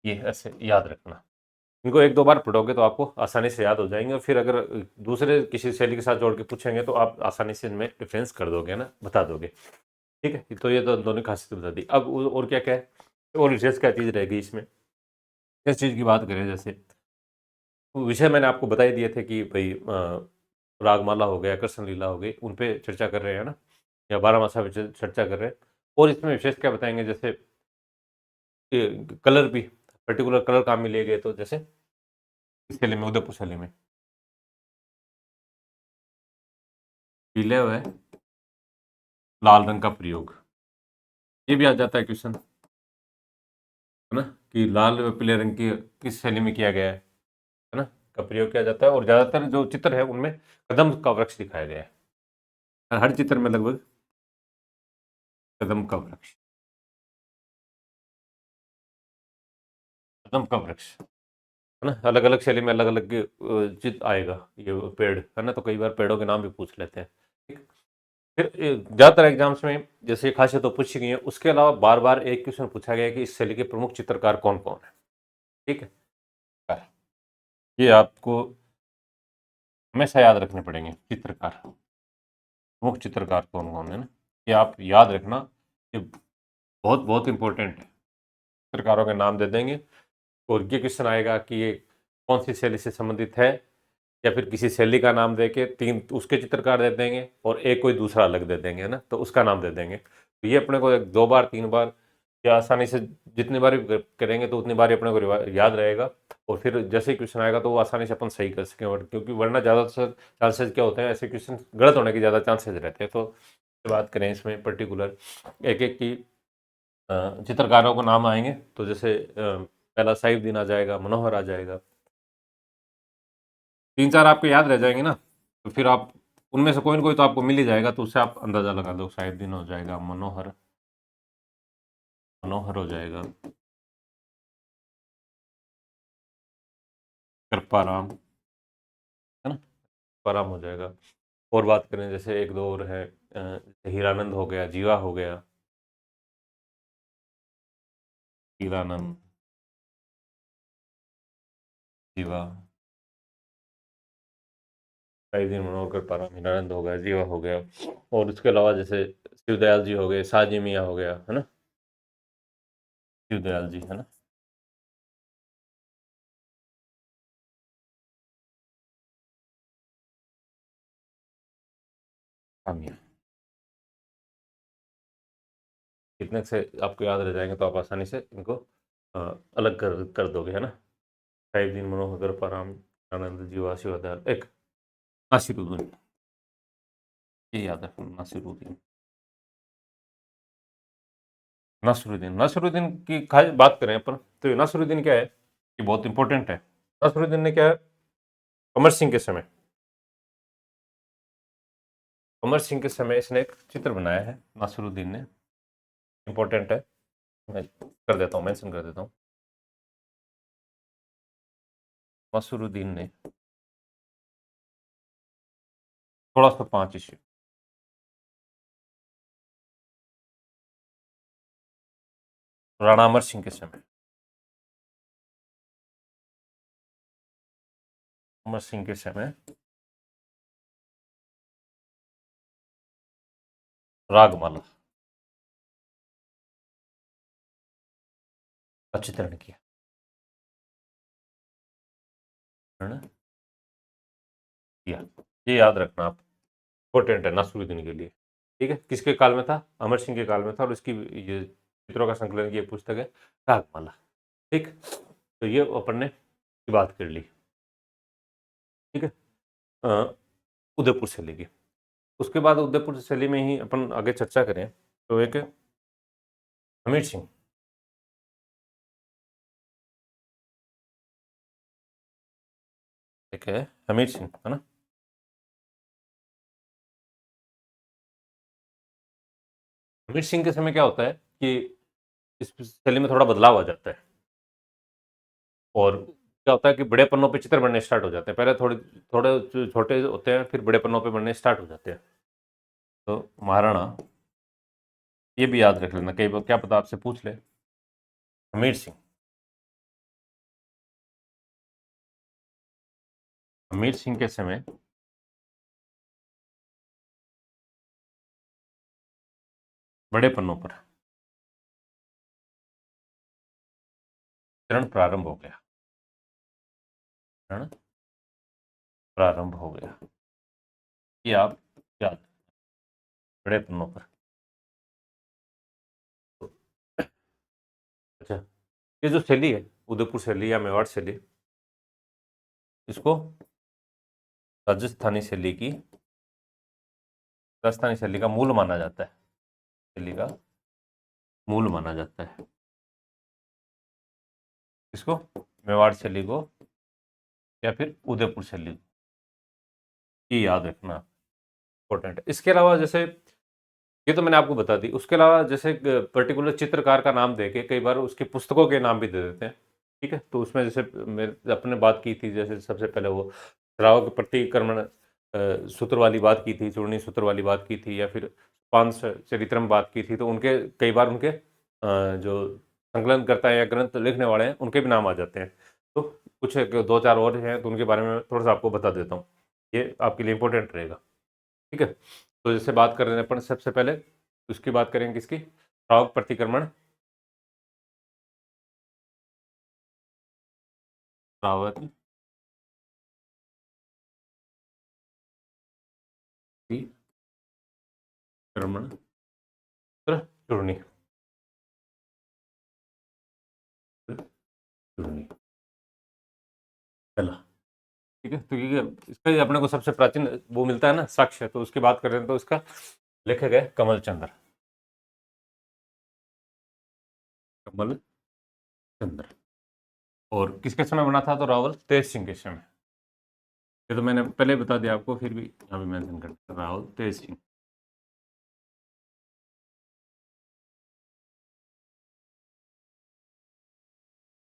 ये ऐसे याद रखना, इनको एक दो बार पढ़ोगे तो आपको आसानी से याद हो जाएंगे, और फिर अगर दूसरे किसी शैली के साथ जोड़ के पूछेंगे तो आप आसानी से इनमें डिफरेंस कर दोगे ना, बता दोगे, ठीक है। तो ये तो दोनों खासियत बता दी। अब और क्या क्या है, और विशेष क्या चीज़ रहेगी इसमें, किस चीज़ की बात करें, जैसे विषय मैंने आपको बता ही दिए थे कि भाई रागमाला हो गया, कृष्ण लीला हो गई, उन पे चर्चा कर रहे हैं ना, या बारहमासा पे चर्चा कर रहे हैं। और इसमें विशेष क्या बताएंगे, जैसे कलर भी, पर्टिकुलर कलर काम में लिए गए, तो जैसे इस शैली में, उदयपुर शैली में पीले हुए लाल रंग का प्रयोग, ये भी आ जाता है क्वेश्चन, है ना, कि लाल व पीले रंग की किस शैली में किया गया है ना, का प्रयोग किया जाता है। और ज्यादातर जो चित्र है उनमें कदम का वृक्ष दिखाया गया है, हर चित्र में लगभग कदम का वृक्ष, कदम का वृक्ष, है ना, अलग अलग शैली में अलग अलग चित्र आएगा, ये पेड़ है ना, तो कई बार पेड़ों के नाम भी पूछ लेते हैं, ठीक। फिर ज्यादातर एग्जाम्स में जैसे ये खासियत तो पूछी गई है, उसके अलावा बार बार एक क्वेश्चन पूछा गया है कि इस शैली के प्रमुख चित्रकार कौन कौन है, ठीक है। ये आपको हमेशा याद रखने पड़ेंगे, चित्रकार, प्रमुख चित्रकार कौन कौन है ना, ये आप याद रखना, ये बहुत बहुत इंपॉर्टेंट है। चित्रकारों के नाम दे देंगे, और ये क्वेश्चन आएगा कि ये कौन सी शैली से संबंधित है, या फिर किसी शैली का नाम दे के तीन उसके चित्रकार दे देंगे, और एक कोई दूसरा अलग दे देंगे, है ना, तो उसका नाम दे देंगे। तो ये अपने को एक दो बार तीन बार या आसानी से जितनी बार भी करेंगे तो उतनी बार ही अपने को याद रहेगा, और फिर जैसे ही क्वेश्चन आएगा तो वो आसानी से अपन सही कर सकें, और क्योंकि वरना ज़्यादातर चांसेस क्या होते हैं, ऐसे क्वेश्चन गलत होने के ज़्यादा चांसेस रहते हैं। तो बात करें इसमें पर्टिकुलर एक एक की चित्रकारों को नाम आएंगे, तो जैसे पहला साइफुद्दीन आ जाएगा, मनोहर आ जाएगा, तीन चार आपको याद रह जाएंगे ना, तो फिर आप उनमें से कोई ना कोई तो आपको मिल ही जाएगा, तो उससे आप अंदाजा लगा दो, साइफुद्दीन हो जाएगा, मनोहर, मनोहर हो जाएगा, कृपाराम, है ना, कृपाराम हो जाएगा। और बात करें जैसे एक दो और है, हीरानंद हो गया, जीवा हो गया, हीरानंद, जीवा, साइफुद्दीन, मनोहर, कृपाराम, हीरानंद हो गया, जीवा हो गया। और उसके अलावा जैसे शिवदयाल जी हो गए, साजी मियाँ हो गया, है ना, शिवदयाल जी, है ना, हाँ मियाँ, इतने से आपको याद रह जाएंगे तो आप आसानी से इनको अ, अलग कर दोगे, है ना, साइफुद्दीन, मनोहर, कृपाराम, आनंद, जीवा, शिवदयाल, एक नासिरुद्दीन। ये याद रखना, नासिरुद्दीन। नासिरुद्दीन, नासिरुद्दीन की खास बात करें अपन, तो ये नासिरुद्दीन क्या है, ये बहुत इंपॉर्टेंट है। नासिरुद्दीन ने क्या है, अमर सिंह के समय, अमर सिंह के समय इसने एक चित्र बनाया है नासिरुद्दीन ने, इंपॉर्टेंट है, मैं कर देता हूँ, मेंशन कर देता हूँ। नासिरुद्दीन ने 1605 ईस्वी, राणा अमर सिंह के समय, अमर सिंह के समय रागमाला का चित्रण किया, किया। ये याद रखना आप, इंपॉर्टेंट है नासिरुद्दीन के लिए। ठीक है, किसके काल में था, अमर सिंह के काल में था, और इसकी ये चित्रों का संकलन की पुस्तक है रागमाला। ठीक, तो ये अपन ने बात कर ली। ठीक है, उदयपुर शैली की, उसके बाद उदयपुर शैली में ही अपन आगे चर्चा करें तो एक हमीर सिंह, एक है हमीर सिंह, है ना। हमीर सिंह के समय क्या होता है कि इस शैली में थोड़ा बदलाव आ जाता है, और क्या होता है कि बड़े पन्नों पे चित्र बनने स्टार्ट हो जाते हैं। पहले थोड़े थोड़े छोटे होते हैं, फिर बड़े पन्नों पे बनने स्टार्ट हो जाते हैं। तो महाराणा, ये भी याद रख लेना, कई बार क्या पता आपसे पूछ ले। हमीर सिंह, हमीर सिंह के समय बड़े पन्नों पर चरण प्रारंभ हो गया, चरण प्रारंभ हो गया, ये आप याद, बड़े पन्नों पर। अच्छा, ये जो शैली है उदयपुर शैली या मेवाड़ शैली, इसको राजस्थानी शैली की, राजस्थानी शैली का मूल माना जाता है, शैली का मूल माना जाता है। इसको मेवाड़ शैली को या फिर उदयपुर शैली को, ये याद रखना इंपॉर्टेंट है। इसके अलावा जैसे, ये तो मैंने आपको बता दी, उसके अलावा जैसे पर्टिकुलर चित्रकार का नाम देके कई बार उसकी पुस्तकों के नाम भी दे देते हैं। ठीक है, तो उसमें जैसे मेरे अपने बात की थी, जैसे सबसे पहले वो श्रावक प्रतिक्रमण सूत्र वाली बात की थी, चूर्णी सूत्र वाली बात की थी, या फिर पांच चरित्रम बात की थी, तो उनके कई बार उनके जो संकलन करता है या ग्रंथ लिखने वाले हैं उनके भी नाम आ जाते हैं। तो कुछ दो चार और हैं, तो उनके बारे में थोड़ा सा आपको बता देता हूँ, ये आपके लिए इंपॉर्टेंट रहेगा। ठीक है, तो जैसे बात कर रहे हैं अपन, सबसे पहले उसकी बात करेंगे किसकी, श्रावक प्रतिक्रमण, श्रावक प्रतिक्रमण चूर्णी, चूर्णी पहला। ठीक है, तो ये इसका ही अपने को सबसे प्राचीन वो मिलता है ना साक्ष्य, तो उसकी बात कर रहे हैं, तो इसका लेखक है कमल चंद्र, कमल चंद्र। और किसके समय बना था, तो रावल तेज सिंह के समय। ये तो मैंने पहले बता दिया आपको, फिर भी यहाँ भी मेंशन करते हैं, रावल तेज सिंह।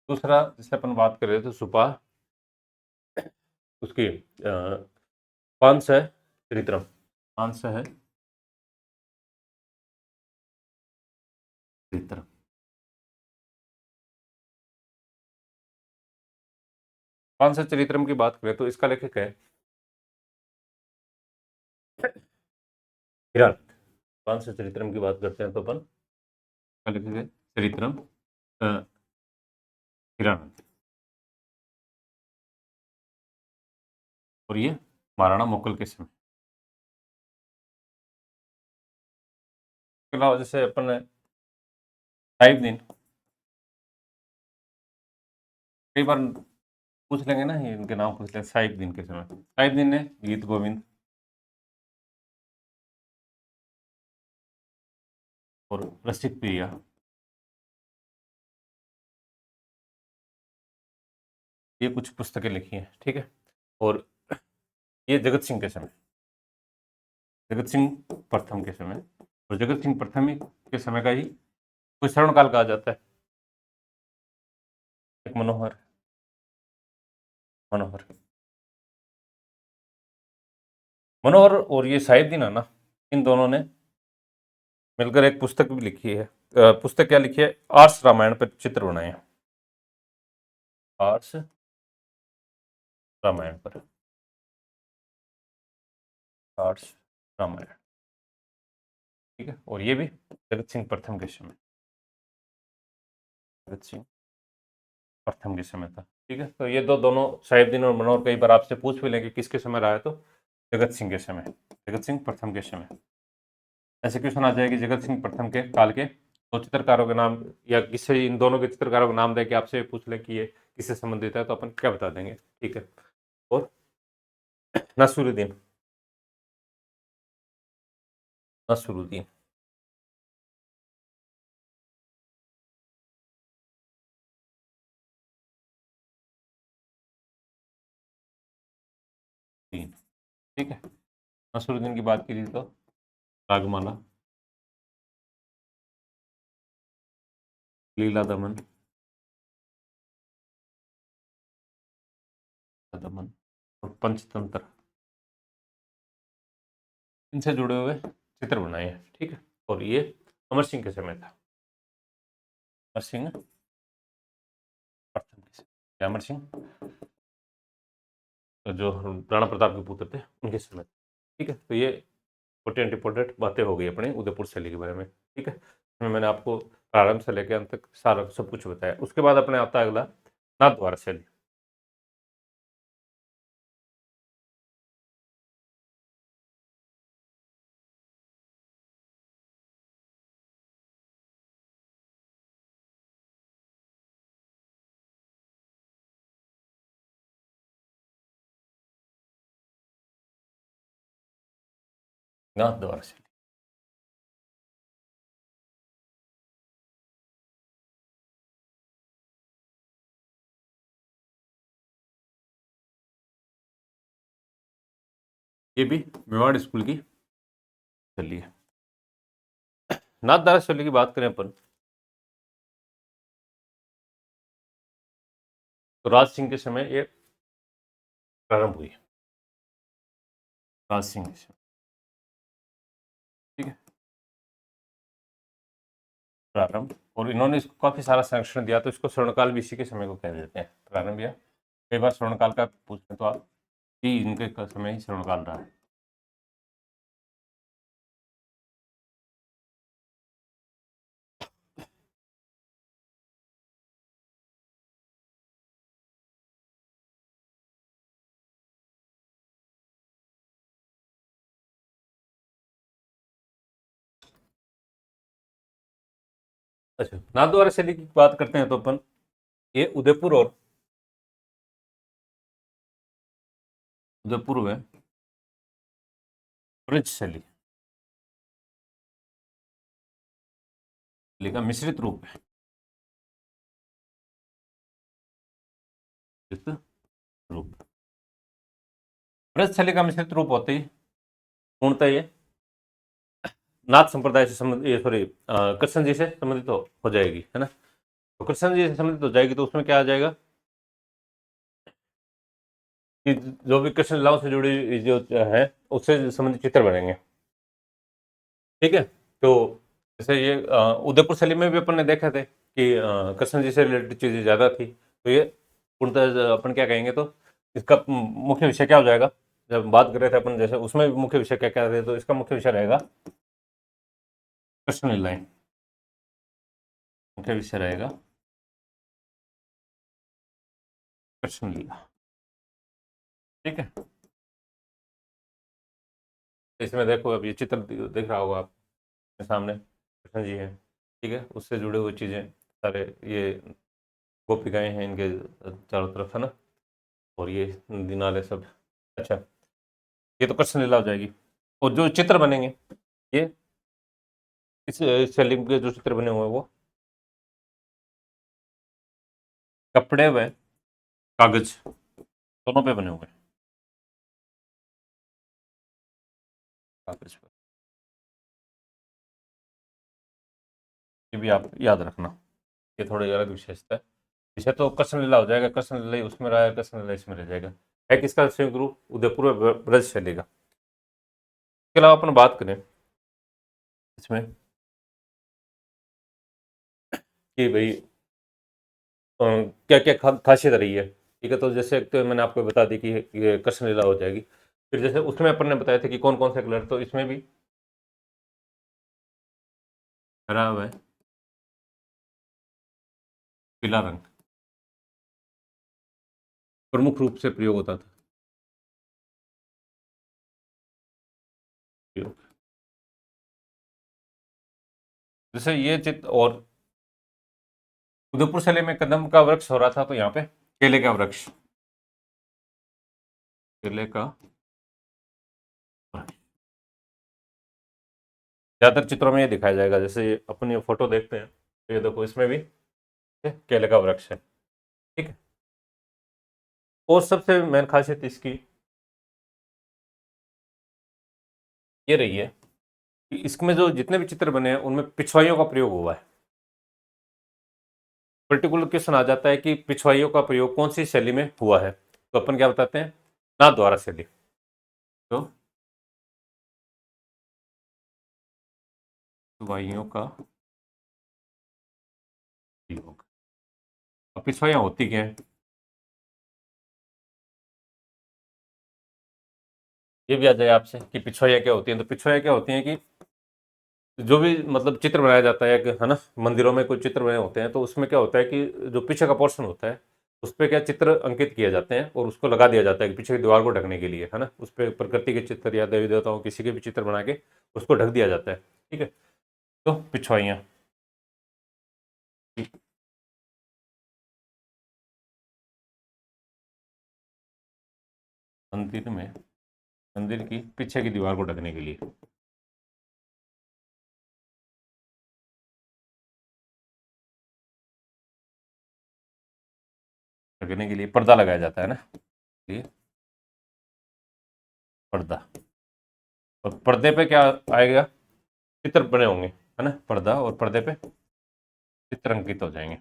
दूसरा जिससे अपन बात कर रहे थे, सुपा, उसकी पांच है चरित्रम, पांच है चरित्रम। पांच चरित्रम की बात करें तो इसका लेखक है हिरान। पांच चरित्रम की बात करते हैं तो अपन, इसका लेखक है चरित्रम हिरान, और ये महाराणा मोकल के समय। इसके अलावा जैसे अपन ने साहिब दिन, कई बार पूछ लेंगे ना, ये इनके नाम पूछ लेंगे, साहिब दिन के समय। साहिब दिन ने गीत गोविंद, और रसिक प्रिया, ये कुछ पुस्तकें लिखी हैं, ठीक है। और ये जगत सिंह के समय, जगत सिंह प्रथम के समय, और जगत सिंह प्रथम ही के समय का ही कोई स्वर्ण काल कहा जाता है। एक मनोहर, मनोहर, मनोहर और ये साहिबदीन है ना, इन दोनों ने मिलकर एक पुस्तक भी लिखी है। पुस्तक क्या लिखी है? आर्ष रामायण पर चित्र बनाए हैं, आर्ष रामायण पर, आर्ष रामायण, ठीक है। और ये भी जगत सिंह प्रथम के समय, जगत सिंह प्रथम के समय था, ठीक है। तो ये दोनों साहिबदीन और मनोहर कई बार आपसे पूछ भी लेंगे किसके समय रहा है, तो जगत सिंह के समय, जगत सिंह प्रथम के समय। ऐसे क्वेश्चन आ जाएगी जगत सिंह प्रथम के काल के दो चित्रकारों के नाम, या किसी इन दोनों के चित्रकारों का नाम दे के आपसे पूछ ले कि ये किससे संबंधित है, तो अपन क्या बता देंगे, ठीक है। और नसरुद्दीन, नसरुद्दीन, ठीक है। नसरुद्दीन की बात की तो रागमाला, लीला दमन, दमन और पंचतंत्र, इनसे जुड़े हुए चित्र बनाए हैं, ठीक है। और ये अमर सिंह के समय था, अमर सिंह प्रथम के समय, अमर सिंह जो राणा प्रताप के पुत्र थे उनके समय, ठीक है। तो ये इंपॉर्टेंट इंपॉर्टेंट बातें हो गई अपने उदयपुर शैली के बारे में, ठीक है। इसमें मैंने आपको प्रारंभ से लेकर अंत तक सारा सब कुछ बताया। उसके बाद अपने आता है अगला नाथद्वारा शैली। नाथद्वारा शैली, ये भी मेवाड़ स्कूल की शैली है। नाथद्वारा शैली की बात करें अपन, तो राज सिंह के समय ये प्रारंभ हुई, राज सिंह के समय, ठीक है, प्रारंभ। और इन्होंने इसको काफी सारा संरक्षण दिया, तो इसको स्वर्णकाल भी इसी के समय को कह देते हैं, प्रारंभ। या कई बार स्वर्णकाल का पूछते तो आप कि इनके समय ही स्वर्णकाल रहा है। अच्छा, नाथद्वारा शैली की बात करते हैं तो अपन ये उदयपुर और उदयपुर में ब्रज शैली का मिश्रित रूप है, मिश्रित रूप, ब्रज शैली का मिश्रित रूप होते ही पूर्णतः ये नाथ संप्रदाय से संबंधित, ये सॉरी कृष्ण जी से संबंधित हो जाएगी, है ना। तो कृष्ण जी से संबंधित हो जाएगी, तो उसमें क्या आ जाएगा कि जो भी कृष्ण लीलाओं से जुड़ी जो है उससे संबंधित चित्र बनेंगे, ठीक है। तो जैसे ये उदयपुर शैली में भी अपन ने देखा थे कि कृष्ण जी से रिलेटेड चीजें ज्यादा थी, तो ये पूर्णतः अपन क्या कहेंगे, तो इसका मुख्य विषय क्या हो जाएगा, जब बात कर रहे थे अपन जैसे उसमें भी मुख्य विषय क्या क्या थे, तो इसका मुख्य विषय रहेगा कृष्ण लीलाएं, मुख्य विषय रहेगा कृष्ण लीला, ठीक है। इसमें देखो अब ये चित्र दिख रहा होगा आपके सामने, कृष्ण जी हैं, ठीक है, उससे जुड़े हुए चीजें सारे, ये गोपिकाएं हैं इनके चारों तरफ, है ना। और ये नदी नाले सब, अच्छा, ये तो कृष्ण लीला हो जाएगी। और जो चित्र बनेंगे ये इस शैली के जो चित्र बने हुए हैं वो कपड़े व कागज दोनों पे बने हुए हैं, कागज पर। ये भी आप याद रखना, ये थोड़ी अलग विशेषता है। विषय तो कृष्ण लीला हो जाएगा, कृष्ण लीला उसमें रहा है, कृष्ण लीला इसमें रह जाएगा। है किसका संयुक्त रूप? उदयपुर व ब्रज शैली का। इसके अलावा अपन बात करें इसमें कि भाई क्या क्या खासियत रही है, ठीक है। तो जैसे एक तो मैंने आपको बता दी कि ये कृष्ण लीला हो जाएगी। फिर जैसे उसमें अपन ने बताया था कि कौन कौन से कलर, तो इसमें भी हरा व पीला रंग प्रमुख रूप से प्रयोग होता था। जैसे ये चित्र, और उदयपुर शैली में कदम का वृक्ष हो रहा था, तो यहाँ पे केले का वृक्ष, केले का वृक्ष। ज्यादातर चित्रों में ये दिखाया जाएगा। जैसे ये अपन ये फोटो देखते हैं तो ये देखो, इसमें भी ये केले का वृक्ष है, ठीक है। और सबसे मेन खासियत इसकी ये रही है कि इसमें जो जितने भी चित्र बने हैं उनमें पिछवाइयों का प्रयोग हुआ है। पर्टिकुलर क्वेश्चन आ जाता है कि पिछवाइयों का प्रयोग कौन सी शैली में हुआ है, तो अपन क्या बताते हैं? नाथ द्वारा शैली। तो पिछवाइयों का प्रयोग। अब पिछवाइयाँ होती क्या है, ये भी आ जाए आपसे कि पिछवाइयाँ क्या होती हैं। तो पिछवाइयाँ क्या होती हैं कि जो भी मतलब चित्र बनाया जाता है ना, मंदिरों में कोई चित्र बने होते हैं, तो उसमें क्या होता है कि जो पीछे का पोर्शन होता है उस पर क्या चित्र अंकित किए जाते हैं और उसको लगा दिया जाता है कि पीछे की दीवार को ढकने के लिए, है ना। उस पर प्रकृति के चित्र या देवी देवताओं किसी के भी चित्र बना के उसको ढक दिया जाता है, ठीक है। तो पिछवाइयाँ मंदिर में, मंदिर की पीछे की दीवार को ढकने के लिए, ढकने के लिए पर्दा लगाया जाता है ना, ये पर्दा। और पर्दे पे क्या आएगा? चित्र बने होंगे, है ना। पर्दा और पर्दे पे चित्र अंकित हो जाएंगे,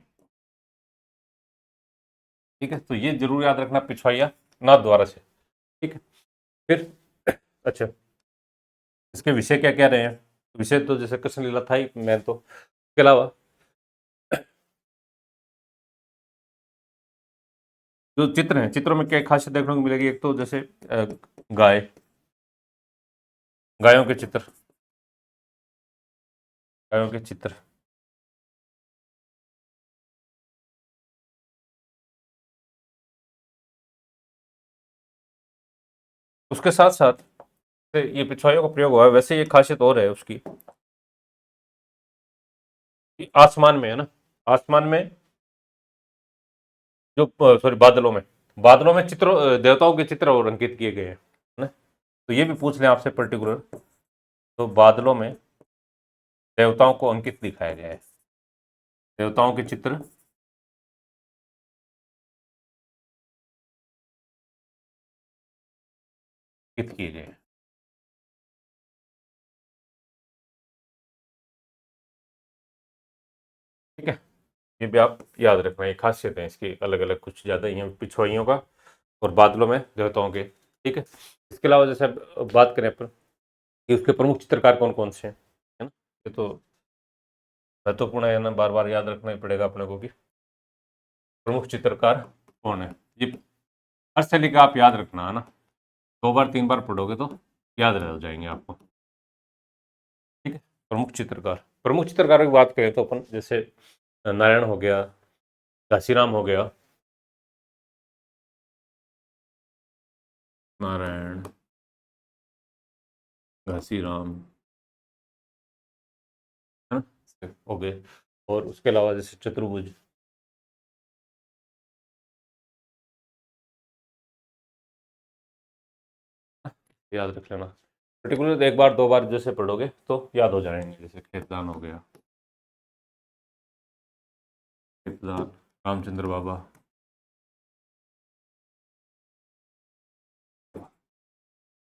ठीक है। तो ये जरूर याद रखना, पिछवाइया नाथ द्वारा से, ठीक है। फिर अच्छा, इसके विषय क्या क्या रहे हैं? विषय तो जैसे कृष्ण लीला था ही मैं, तो इसके अलावा जो चित्र हैं, चित्रों में क्या खासियत देखने को मिलेगी? एक तो जैसे गाय, गायों के चित्र, गायों के चित्र। उसके साथ साथ ये पिछवाइयों का प्रयोग हुआ है, वैसे ये खासियत और है उसकी कि आसमान में, है ना, आसमान में जो सॉरी बादलों में चित्र, देवताओं के चित्र और अंकित किए गए हैं, है ना। तो ये भी पूछ लें आपसे पर्टिकुलर, तो बादलों में देवताओं को अंकित दिखाया गया है, देवताओं के चित्र अंकित किए गए हैं, ठीक है। ये भी आप याद रखना, ये खासियत है इसकी, अलग अलग कुछ ज़्यादा ही है पिछवाइयों का और बादलों में देवताओं के, ठीक है। इसके अलावा जैसे अब बात करें अपन कि उसके प्रमुख चित्रकार कौन कौन से हैं, है ना। ये तो महत्वपूर्ण है ना, बार बार याद रखना ही पड़ेगा अपने को कि प्रमुख चित्रकार कौन है। ये हर शैली का आप याद रखना, है ना। दो बार तीन बार पढ़ोगे तो याद रह जाएंगे आपको, ठीक है। प्रमुख चित्रकारों की बात करें तो अपन जैसे नारायण हो गया, घासीराम हो गया, नारायण, घासीराम, है ना, हो गए। और उसके अलावा जैसे चतुर्भुज, याद रख लेना। पर्टिकुलर एक बार दो बार जैसे पढ़ोगे तो याद हो जाएंगे। जैसे खेतलान हो गया, खेतलान, रामचंद्र बाबा।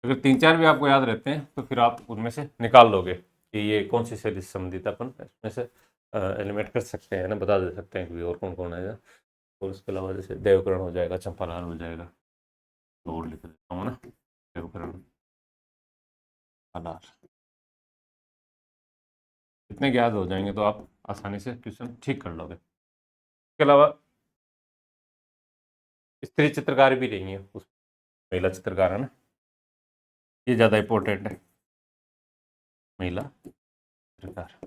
अगर तीन चार भी आपको याद रहते हैं तो फिर आप उनमें से निकाल लोगे कि ये कौन सी शैली से संबंधित है, अपन इसमें से एलिमिनेट कर सकते हैं ना, बता दे सकते हैं कि और कौन कौन है। और उसके अलावा जैसे देवकरण हो जाएगा, चंपालाल हो जाएगा, और लिख देता हूँ ना, देवकरण, अलार। इतने याद हो जाएंगे तो आप आसानी से क्वेश्चन ठीक कर लोगे। इसके अलावा स्त्री चित्रकार भी नहीं है, उस महिला चित्रकार है ना, ये ज़्यादा इंपॉर्टेंट है, महिला चित्रकार।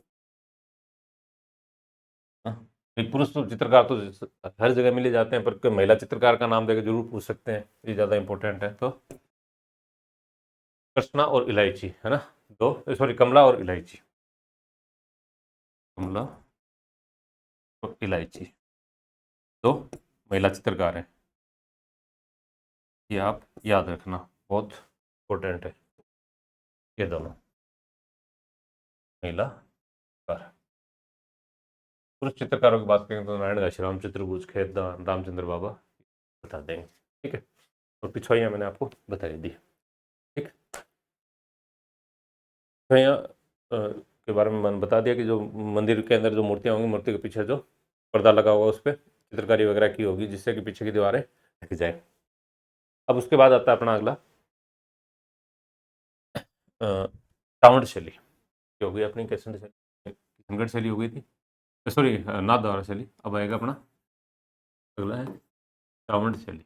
हाँ, एक पुरुष तो चित्रकार तो हर जगह मिले जाते हैं, पर महिला चित्रकार का नाम देकर जरूर पूछ सकते हैं, ये ज़्यादा इंपॉर्टेंट है। तो कृष्णा और इलायची है ना, दो, सॉरी, कमला और इलायची, कमला और इलायची, दो महिला चित्रकार हैं, ये आप याद रखना, बहुत इंपॉर्टेंट है ये दोनों महिला चित्रकार। पुरुष चित्रकारों की बात करें तो नारायण घाशीराम, चित्रगुप्त, खेतदान, रामचंद्र बाबा बता देंगे, ठीक है। और पिछवाइयाँ मैंने आपको बता दी, ठीक। पिछवाइयाँ के बारे में मैंने बता दिया कि जो मंदिर के अंदर जो मूर्तियाँ होंगी, मूर्ति के पीछे जो पर्दा लगा होगा उस पर चित्रकारी वगैरह की होगी, जिससे कि पीछे की दीवारें ढक जाए। अब उसके बाद आता है अपना अगला टावड़ शैली, की हो गई अपनी, कैसे किशनगढ़ शैली हो गई थी, सॉरी नाथ द्वारा शैली। अब आएगा अपना अगला है टावड़ शैली।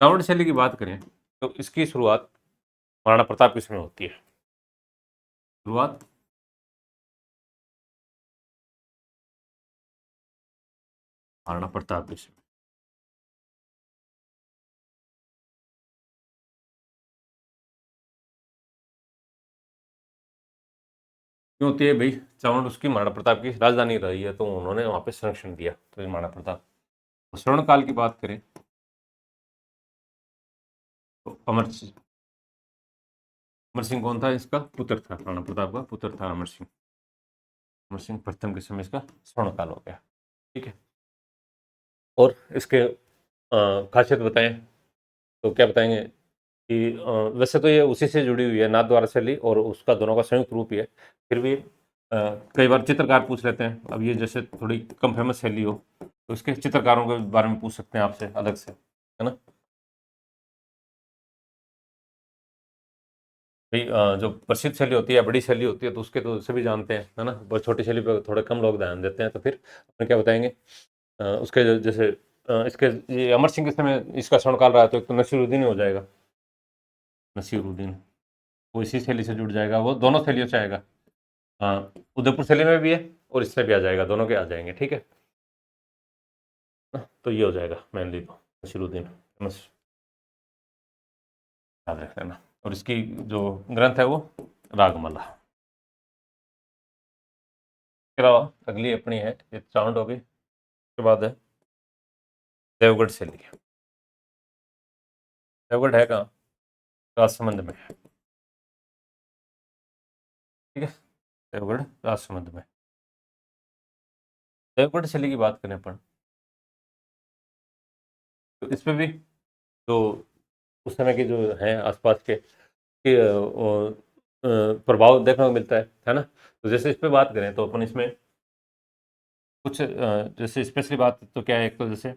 टावड़ शैली की बात करें तो इसकी शुरुआत महाराणा प्रताप के समय होती है। शुरुआत महाराणा प्रताप के समय। क्यों होती है भाई? चावड़ उसकी महाराणा प्रताप की राजधानी रही है, तो उन्होंने वहां पे संरक्षण दिया, तो ये महाराणा प्रताप। तो स्वर्ण काल की बात करें तो अमर सिंह कौन था? इसका पुत्र था, राणा प्रताप का पुत्र था अमर सिंह। अमर सिंह प्रथम के समय इसका स्वर्ण काल हो गया, ठीक है। और इसके खासियत बताएं तो क्या बताएंगे कि वैसे तो ये उसी से जुड़ी हुई है, नाथ द्वारा शैली और उसका दोनों का संयुक्त रूप ही है। फिर भी कई बार चित्रकार पूछ लेते हैं, अब ये जैसे थोड़ी कम फेमस शैली हो तो इसके चित्रकारों के बारे में पूछ सकते हैं आपसे अलग से, है ना। भाई जो प्रसिद्ध शैली होती है, बड़ी शैली होती है, तो उसके तो सभी जानते हैं, है ना। बहुत छोटी शैली पे थोड़े कम लोग ध्यान देते हैं, तो फिर अपन क्या बताएंगे उसके जैसे इसके ये अमर सिंह के समय इसका क्षणकाल रहा, तो एक तो नसीरुद्दीन हो जाएगा, नसीरुद्दीन, वो इसी शैली से जुड़ जाएगा, वो दोनों शैलियों से आएगा। हाँ, उदयपुर शैली में भी है और इससे भी आ जाएगा, दोनों के आ जाएंगे, ठीक है ना? तो ये हो जाएगा मेनली तो नसीरुद्दीन, बस याद रख लेना। और इसकी जो ग्रंथ है वो रागमाला। इसके अलावा अगली अपनी है, ये चावंड हो गई, उसके बाद है देवगढ़ शैली। देवगढ़ है कहाँ? राजसमंद में, ठीक है, देवगढ़ राजसमंद में। देवगढ़ शैली की बात करें अपन तो इसमें भी जो उस समय के जो हैं आसपास के प्रभाव देखने को मिलता है ना। तो जैसे इस पे बात करें तो अपन इसमें कुछ जैसे स्पेशली बात तो क्या है, एक तो जैसे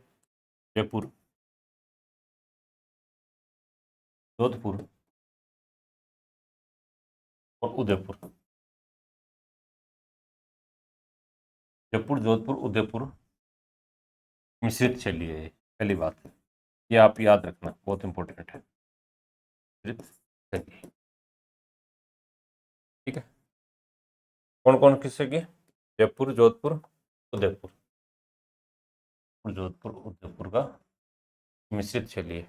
जयपुर, जोधपुर और उदयपुर। जयपुर, जोधपुर, उदयपुर मिश्रित शैली है ये, पहली बात, ये आप याद रखना, बहुत इंपॉर्टेंट है, मिश्रित शैली, ठीक है। कौन कौन किससे की? जयपुर, जोधपुर, उदयपुर, जोधपुर उदयपुर का मिश्रित शैली है।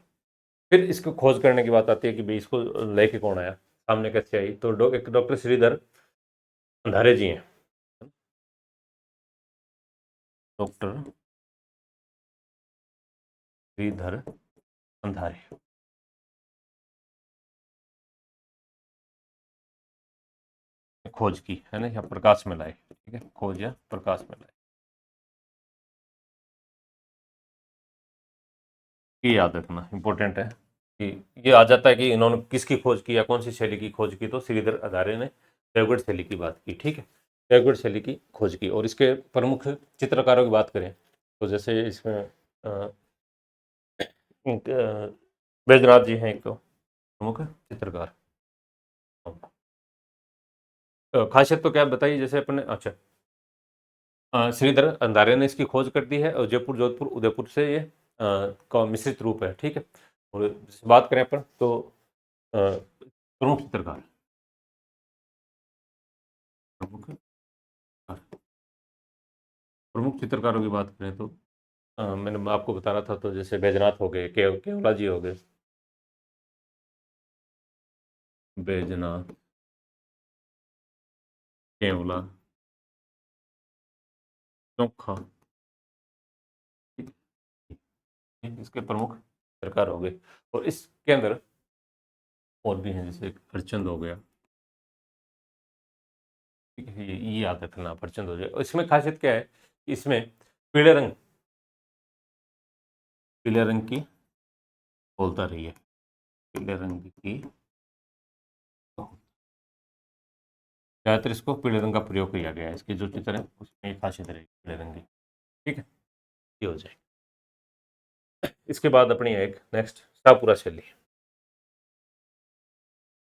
फिर इसको खोज करने की बात आती है कि भाई इसको लेके कौन आया, सामने कैसे आई, तो एक डॉक्टर श्रीधर अंधारे जी हैं, डॉक्टर श्रीधर अंधारे, खोज की, है ना, या प्रकाश में लाए, ठीक है, खोज या प्रकाश में लाए, ये याद रखना इंपॉर्टेंट है कि ये आ जाता है कि इन्होंने किसकी खोज की या कौन सी शैली की खोज की, तो श्रीधर अंधारे ने देवगढ़ शैली की बात की, ठीक है, देवगढ़ शैली की खोज की। और इसके प्रमुख चित्रकारों की बात करें तो जैसे इसमें बैजनाथ जी हैं एक तो प्रमुख चित्रकार। खासियत तो क्या बताइए, जैसे अपने, अच्छा, श्रीधर अंधारे ने इसकी खोज कर दी है, और जयपुर, जोधपुर, उदयपुर से ये का मिश्रित रूप है, ठीक है। और बात करें अपन तो प्रमुख चित्रकार, प्रमुख प्रमुख चित्रकारों की बात करें तो मैंने आपको बता रहा था, तो जैसे बैजनाथ हो गए, केवला जी हो गए, बैजनाथ, केवला, चोखा, इसके प्रमुख चित्रकार हो गए। और इसके अंदर और भी हैं, जैसे हरचंद हो गया, ठीक है, ये याद रखना, हरचंद हो जाए। और इसमें खासियत क्या है, इसमें पीले रंग, पीले रंग की बोलता रही है, पीले रंग की, ज़्यादातर इसको पीले रंग का प्रयोग किया गया है, इसके जो चित्र है उसमें एक खासियत रहेगी पीले रंग की, ठीक है, ये हो जाए। इसके बाद अपनी एक नेक्स्ट शाहपुरा शैली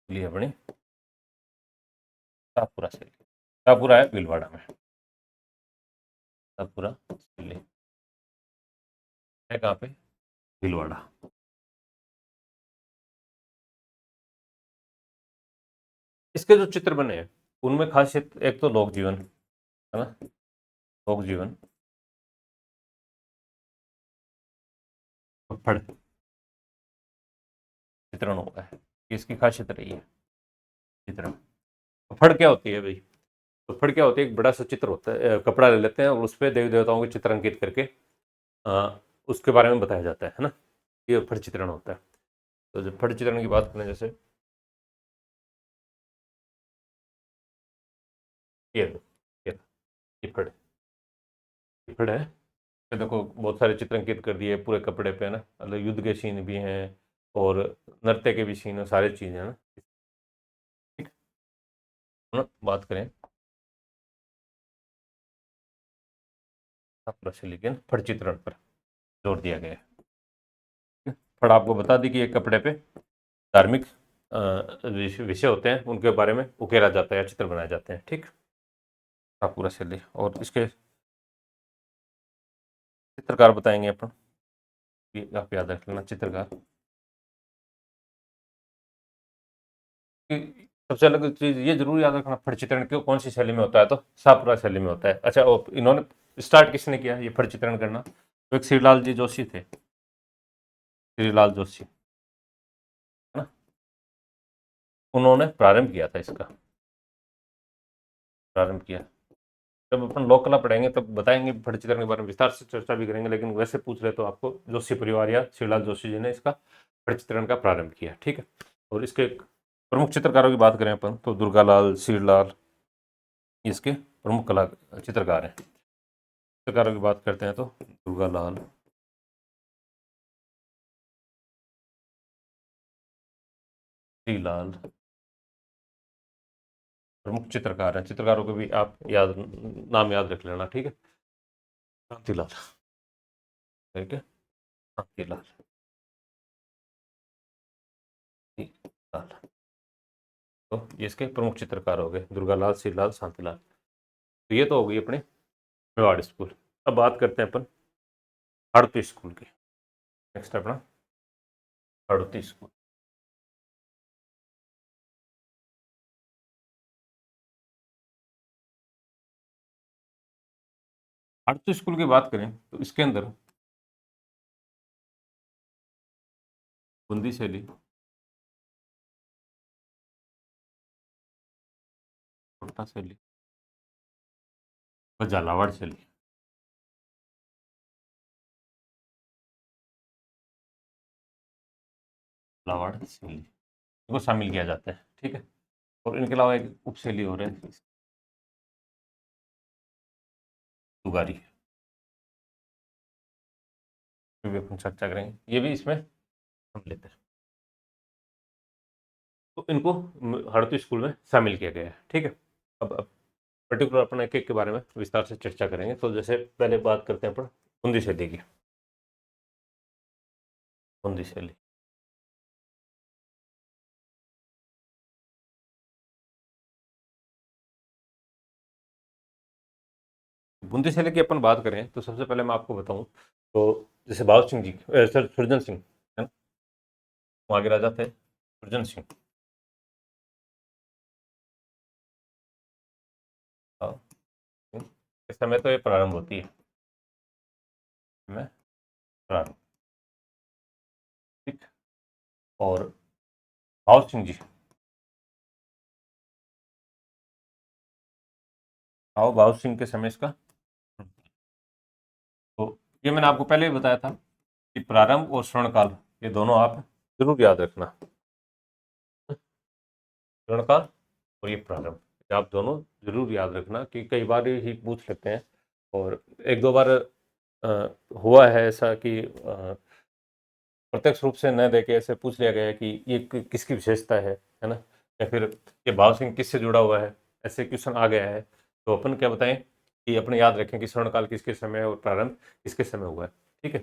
ली अपनी, शाहपुरा शैली, शाहपुरा है भीलवाड़ा में, शाहपुरा शैली है कहाँ पे, भीलवाड़ा। इसके जो चित्र बने हैं उनमें खासियत एक तो लोक जीवन, है ना, लोक जीवन, फड़ चित्रण होता है, इसकी खासियत रही है चित्रण। फड़ क्या होती है भाई, तो फड़ क्या होती है, एक बड़ा सा चित्र होता है, कपड़ा ले लेते हैं और उस पर देवी देवताओं के चित्र अंकित करके उसके बारे में बताया जाता है ना, ये फड़ चित्रण होता है। तो जब फड़ चित्रण की बात करें, जैसे ये ये ये फड़, ये फड़ है, ये देखो बहुत सारे चित्र अंकित कर दिए पूरे कपड़े पे, ना, मतलब युद्ध के सीन भी हैं और नृत्य के भी सीन है, सारी चीजें हैं ना, ठीक है ना। बात करें लेकिन फड़ चित्रण पर जोर दिया गया है। फड़ आपको बता दी कि एक कपड़े पे धार्मिक विषय होते हैं, उनके बारे में उकेरा जाता है या चित्र बनाए जाते हैं, ठीक, आप पूरा शैली। और इसके चित्रकार बताएंगे अपन, ये आप याद रख लेना चित्रकार कि सबसे अलग चीज ये जरूर याद रखना, फड़ चित्रण क्यों कौन सी शैली में होता है, तो शाहपुरा शैली में होता है। अच्छा, इन्होंने स्टार्ट किसने किया ये फड़ चित्रण करना, तो एक श्रीलाल जी जोशी थे, श्रीलाल जोशी, है ना, उन्होंने प्रारंभ किया था इसका, प्रारंभ किया। जब अपन लोक कला पढ़ेंगे तब बताएंगे फड़ चित्रण के बारे में, विस्तार से चर्चा भी करेंगे, लेकिन वैसे पूछ रहे तो आपको जोशी परिवार या श्रीलाल जोशी जी ने इसका फड़ चित्रण का प्रारंभ किया, ठीक है। और इसके प्रमुख चित्रकारों की बात करें अपन तो दुर्गालाल, श्रीलाल, इसके प्रमुख कला चित्रकार हैं। चित्रकारों की बात करते हैं तो दुर्गालाल, श्रीलाल प्रमुख चित्रकार हैं। चित्रकारों को भी आप नाम याद रख लेना, ठीक है। शांतिलाल, ठीक है, शांतिलाल, लाल, तो ये इसके प्रमुख चित्रकार हो गए, दुर्गालाल, श्रीलाल, शांतिलाल। तो ये तो हो गई अपने मेवाड़ स्कूल। अब बात करते हैं अपन हड़ती स्कूल की। नेक्स्ट अपना हड़ती स्कूल। हड़ती स्कूल की बात करें तो इसके अंदर बूंदी शैली कोटा शैली और झालावाड़ शैली, झालावाड़ शैली को शामिल किया जाता है, ठीक है। और इनके अलावा एक उपशैली और है तुगारी, ये भी अपन चर्चा करेंगे, ये भी इसमें हम लेते हैं। तो इनको हड़प्पी स्कूल में शामिल किया गया है। ठीक है, अब पर्टिकुलर अपन एक एक के बारे में विस्तार से चर्चा करेंगे। तो जैसे पहले बात करते हैं अपन बुंदी शैली की। बुंदी शैली, बुंदी शैली की अपन बात करें तो सबसे पहले मैं आपको बताऊं तो जैसे भाव सिंह जी, सर सुरजन सिंह है ना, वहाँ के राजा थे सुरजन सिंह। हाँ, इस समय तो ये प्रारंभ होती है में प्रारंभ। ठीक, और भाव सिंह जी, भाव सिंह के समय इसका, तो ये मैंने आपको पहले ही बताया था कि प्रारंभ और स्वर्णकाल ये दोनों आप जरूर याद रखना। स्वर्णकाल और ये प्रारंभ, ये आप दोनों जरूर याद रखना कि कई बार ही पूछ लेते हैं। और एक दो बार हुआ है ऐसा कि प्रत्यक्ष रूप से न देके ऐसे पूछ लिया गया है कि ये किसकी विशेषता है ना, या फिर ये भाव सिंह किससे जुड़ा हुआ है, ऐसे क्वेश्चन आ गया है। तो अपन क्या बताएं कि अपने याद रखें कि स्वर्णकाल किसके समय और प्रारंभ किसके समय हुआ है। ठीक है,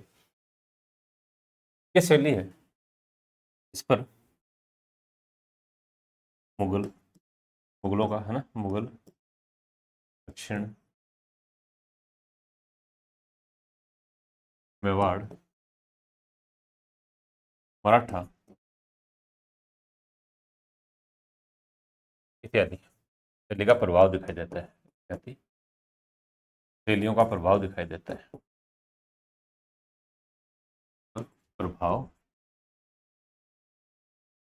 ये शैली है, इस पर मुगल, मुगलों का है ना, मुगल, दक्षिण, मेवाड़, मराठा इत्यादि शैली का प्रभाव दिखाई देता है, इत्यादि शैलियों का प्रभाव दिखाई देता है, प्रभाव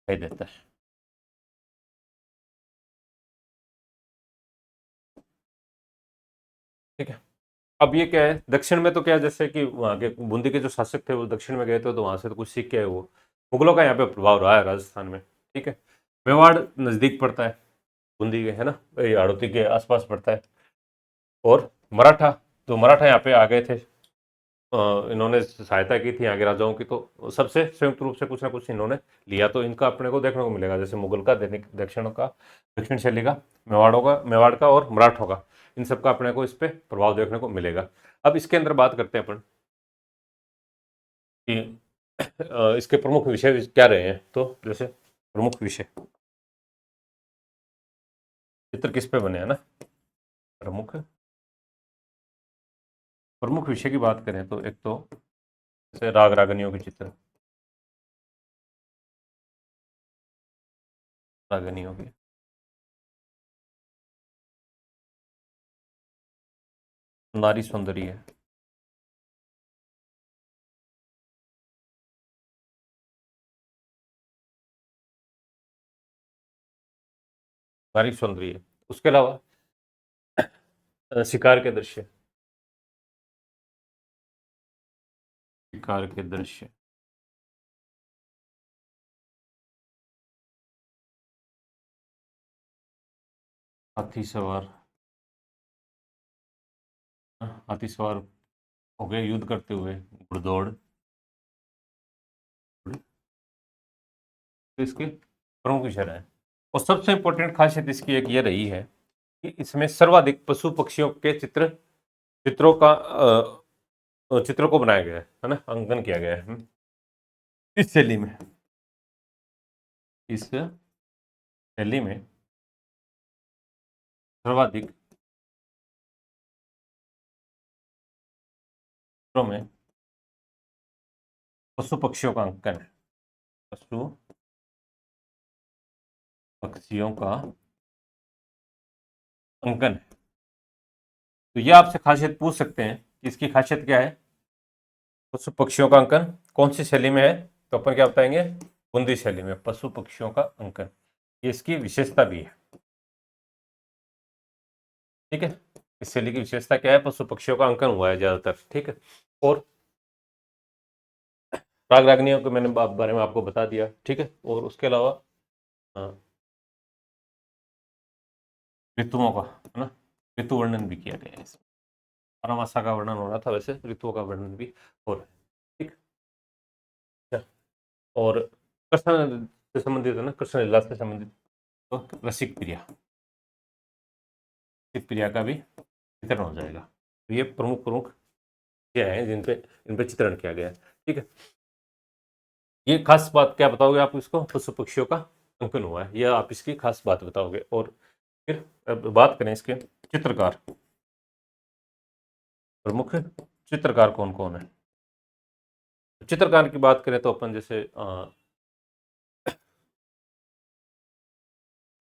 दिखाई देता है। ठीक है, अब ये क्या है, दक्षिण में तो क्या है, जैसे कि वहाँ के बूंदी के जो शासक थे वो दक्षिण में गए थे, तो वहां से तो कुछ सीख के आए वो। मुगलों का यहाँ पे प्रभाव रहा है राजस्थान में। ठीक है, मेवाड़ नजदीक पड़ता है बूंदी के, है ना, ये हाड़ौती के आसपास पड़ता है। और मराठा, तो मराठा यहाँ पे आ गए थे, इन्होंने सहायता की थी यहाँ के राजाओं की, तो सबसे संयुक्त रूप से कुछ ना कुछ इन्होंने लिया, तो इनका अपने को देखने को मिलेगा, जैसे मुगल का, दैनिक दक्षिण का, दक्षिण शैली का, मेवाड़ का और मराठों का, इन सब का अपने को इस पे प्रभाव देखने को मिलेगा। अब इसके अंदर बात करते हैं अपन कि इसके प्रमुख विषय क्या रहे हैं। तो जैसे प्रमुख विषय, चित्र किस पे बने हैं ना, प्रमुख प्रमुख विषय की बात करें तो एक तो जैसे राग रागनियों के चित्र, रागनियों के, नारी सौंदर्य, नारी सौंदर्य, उसके अलावा शिकार के दृश्य, शिकार के दृश्य, हाथी सवार, हाथी सवार हो गए युद्ध करते हुए, घुड़दौड़, तो इसके प्रमुख विषय रहे। और सबसे इंपॉर्टेंट खासियत इसकी एक ये रही है कि इसमें सर्वाधिक पशु पक्षियों के चित्रों को बनाया गया है ना, अंकन किया गया है इस शैली में, इस शैली में सर्वाधिक चित्रों में पशु पक्षियों का अंकन है, पशु पक्षियों का अंकन है। तो ये आपसे खासियत पूछ सकते हैं कि इसकी खासियत क्या है, पशु पक्षियों का अंकन कौन सी शैली में है, तो अपन क्या बताएंगे, बुंदी शैली में पशु पक्षियों का अंकन, ये इसकी विशेषता भी है। ठीक है, इस शैली की विशेषता क्या है, पशु पक्षियों का अंकन हुआ है ज्यादातर। ठीक है, और राग रागनियों के मैंने बारे में आपको बता दिया। ठीक है, और उसके अलावा ऋतुओं का, है ना, ऋतु वर्णन भी किया गया है इसमें। 12 मासा का वर्णन हो रहा था, वैसे ऋतुओं का वर्णन भी हो रहा है। ठीक है। और कृष्ण से संबंधित है ना, कृष्ण लीला से संबंधित तो रसिक प्रिया, रसिक प्रिया का भी चित्रण हो जाएगा। तो ये प्रमुख प्रमुख क्या है जिन पे इन पे चित्रण किया गया है। ठीक है। ये खास बात क्या बताओगे आप इसको, पशु पक्षियों का अंकन हुआ है, यह आप इसकी खास बात बताओगे। और फिर अब बात करें इसके चित्रकार, प्रमुख चित्रकार कौन कौन है। चित्रकार की बात करें तो अपन जैसे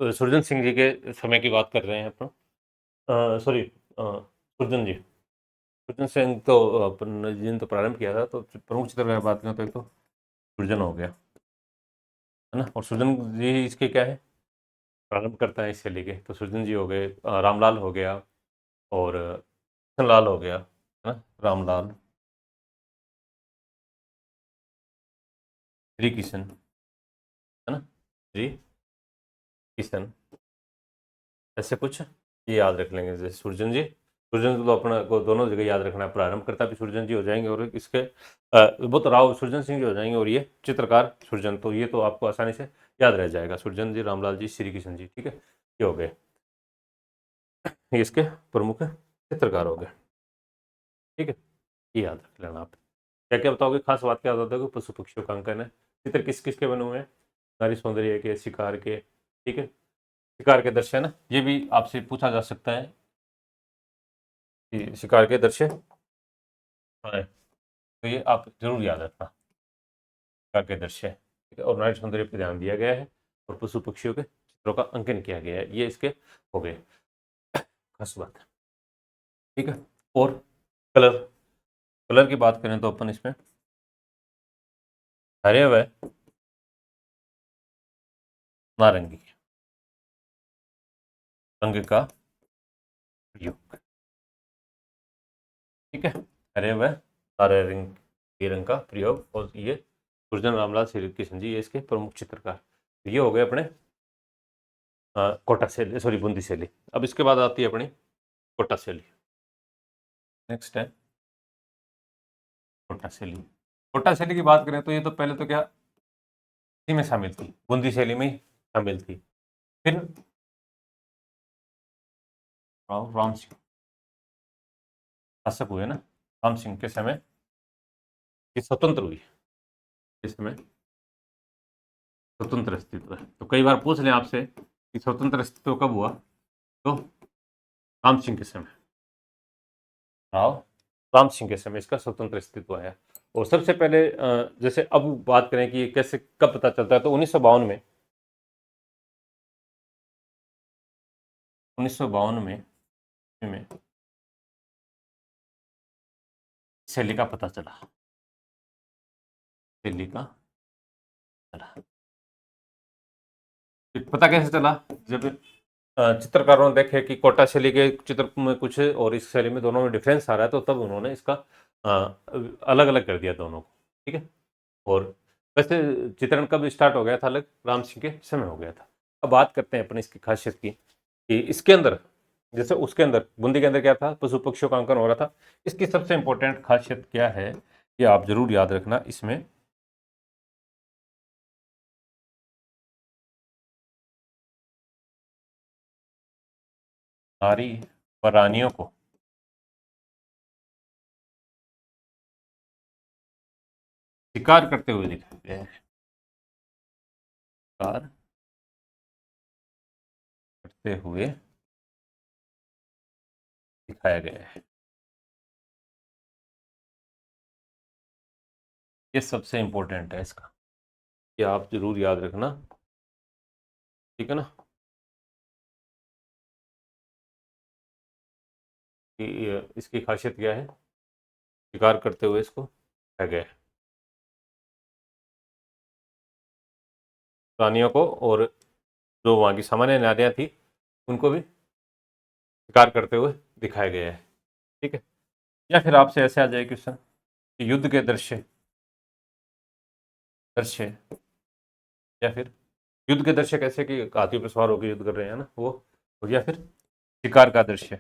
सुरजन सिंह जी के समय की बात कर रहे हैं अपन, सॉरी सुरजन जी, सुरजन सिंह तो अपन जिन तो प्रारंभ किया था, तो प्रमुख चित्रकार की बात करें तो एक तो सुरजन हो गया, है ना। और सुरजन जी इसके क्या है, प्रारंभ करता है इससे लेके, तो सुरजन जी हो गए, रामलाल हो गया, और लाल हो गया, है ना, रामलाल, श्री किशन, है ना, श्री किशन, ऐसे कुछ ये याद रख लेंगे। जैसे सुरजन जी, सुरजन जी तो अपना को दोनों जगह याद रखना है, प्रारंभ करता भी सुरजन जी हो जाएंगे, और इसके वो तो राव सुरजन सिंह जी हो जाएंगे, और ये चित्रकार सुरजन, तो ये तो आपको आसानी से याद रह जाएगा, सुरजन जी, रामलाल जी, श्री किशन जी। ठीक है, ये हो गए, ये इसके प्रमुख चित्रकार हो गए। ठीक है, ये याद रख लेना आप। क्या क्या बताओगे, खास बात क्या बताओगे, पशु पक्षियों का अंकन है, चित्र किस किस के बने हुए हैं, नारी सौंदर्य के, शिकार के। ठीक है, शिकार के दृश्य है ना, ये भी आपसे पूछा जा सकता है कि शिकार के दृश्य हाँ, तो ये आप जरूर याद रखना, शिकार के दृश्य। ठीक है, और नारी सौंदर्य पर ध्यान दिया गया है, और पशु पक्षियों के चित्रों का अंकन किया गया है, ये इसके हो गए खास बात। ठीक है, और कलर, कलर की बात करें तो अपन इसमें हरे व नारंगी रंग का प्रयोग। ठीक है, हरे व सारे रंग ये रंग का प्रयोग, और ये सुरजन रामलाल श्री किशन जी, ये इसके प्रमुख चित्रकार। तो ये हो गए अपने कोटा शैली, सॉरी बूंदी शैली। अब इसके बाद आती है अपनी कोटा शैली। नेक्स्ट है कोटा शैली। कोटा शैली की बात करें तो ये तो पहले तो क्या इसी में शामिल थी, बूंदी शैली में ही शामिल थी। फिर राम सिंह शासक हुए ना, राम सिंह के समय ये स्वतंत्र हुई, इस समय स्वतंत्र अस्तित्व है। तो कई बार पूछ लें आपसे कि स्वतंत्र अस्तित्व कब हुआ, तो राम सिंह के समय, राव राम सिंह के समय इसका स्वतंत्र अस्तित्व है। और सबसे पहले जैसे अब बात करें कि कैसे कब पता चलता है, तो 1952 में, 1952 में शैली का पता चला, शैली का चला। पता कैसे चला, जब चित्रकारों ने देखे कि कोटा शैली के चित्र में कुछ और इस शैली में दोनों में डिफरेंस आ रहा है, तो तब उन्होंने इसका अलग अलग कर दिया दोनों को। ठीक है, और वैसे चित्रण कब स्टार्ट हो गया था अलग, राम सिंह के समय हो गया था। अब बात करते हैं अपनी इसकी खासियत की, कि इसके अंदर जैसे उसके अंदर बूंदी के अंदर क्या था, पशु पक्षियों का अंकन हो रहा था। इसकी सबसे इंपॉर्टेंट खासियत क्या है, ये आप जरूर याद रखना, इसमें नारी व रानियों को शिकार करते हुए दिखाया गया है, शिकार करते हुए दिखाया गया है। ये सबसे इंपॉर्टेंट है इसका, ये आप जरूर याद रखना। ठीक है ना, कि इसकी खासियत क्या है, शिकार करते हुए इसको दिखाया गया है, रानियों को, और जो वहाँ की सामान्य नारियां थी उनको भी शिकार करते हुए दिखाया गया है। ठीक है, या फिर आपसे ऐसे आ जाए क्वेश्चन कि युद्ध के दृश्य, दृश्य, या फिर युद्ध के दृश्य कैसे, कि हाथियों पर सवार होकर युद्ध कर रहे हैं ना वो, और या फिर शिकार का दृश्य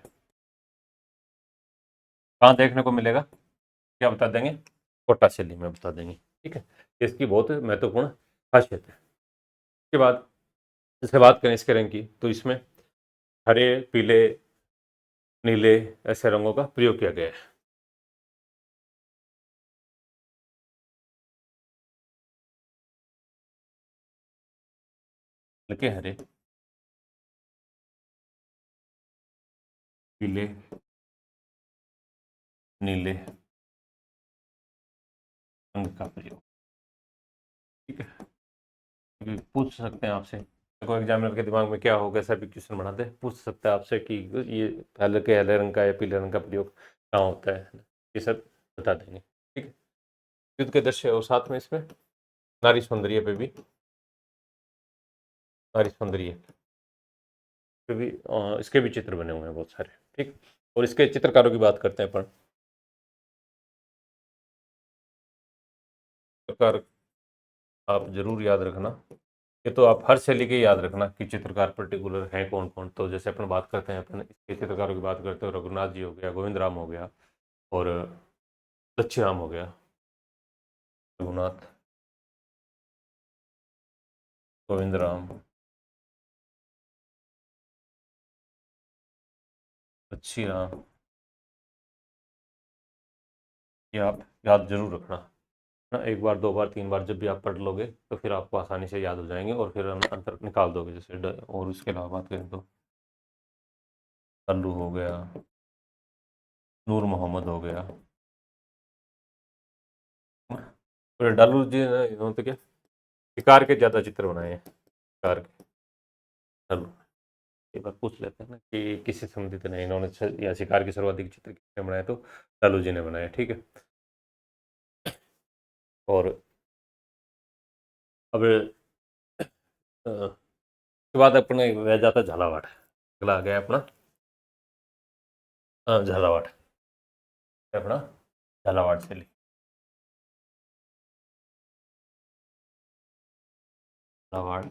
कहाँ देखने को मिलेगा, क्या बता देंगे, कोटा शैली में बता देंगे। ठीक है, इसकी बहुत महत्वपूर्ण खासियत है। इसके बाद जैसे बात करें इसके रंग की, तो इसमें हरे, पीले, नीले ऐसे रंगों का प्रयोग किया गया है। हल्के हरे, पीले, नीले रंग का प्रयोग। ठीक है, पूछ सकते हैं आपसे, कोई एग्जामिनर के दिमाग में क्या हो, कैसा भी क्वेश्चन बना दे, पूछ सकता है आपसे कि ये हल्के हरे रंग का या पीले रंग का प्रयोग कहाँ होता है, ये सब बता देंगे। ठीक है, युद्ध के दृश्य और साथ में इसमें नारी सौंदर्य पे भी, नारी सौंदर्य पे भी इसके भी चित्र बने हुए हैं बहुत सारे। ठीक, और इसके चित्रकारों की बात करते हैं अपन। चित्रकार आप जरूर याद रखना, ये तो आप हर शैली के याद रखना कि चित्रकार पर्टिकुलर हैं कौन कौन। तो जैसे अपन बात करते हैं, अपन इसके चित्रकारों की बात करते हैं, रघुनाथ जी हो गया, गोविंद राम हो गया, और लच्छी राम हो गया। रघुनाथ, गोविंद राम, लच्छी राम, ये आप याद जरूर रखना ना। एक बार, दो बार, तीन बार जब भी आप पढ़ लोगे तो फिर आपको आसानी से याद हो जाएंगे और फिर अंतर निकाल दोगे। जैसे और उसके अलावा बात करें तो अल्लू हो गया, नूर मोहम्मद हो गया। तो डालू जी ने इन्होंने तो क्या शिकार के ज्यादा चित्र बनाए हैं, शिकार के। चलो एक बार पूछ लेते हैं ना कि किससे संबंधित नहीं इन्होंने या शिकार के सर्वाधिक चित्र किसने बनाए, तो लालू जी ने बनाए। ठीक है, और अब उसके बाद अपने रह जाता झालावाड़। अगला आ गया अपना झालावाड़, अपना झालावाड़ शैली। झालावाड़,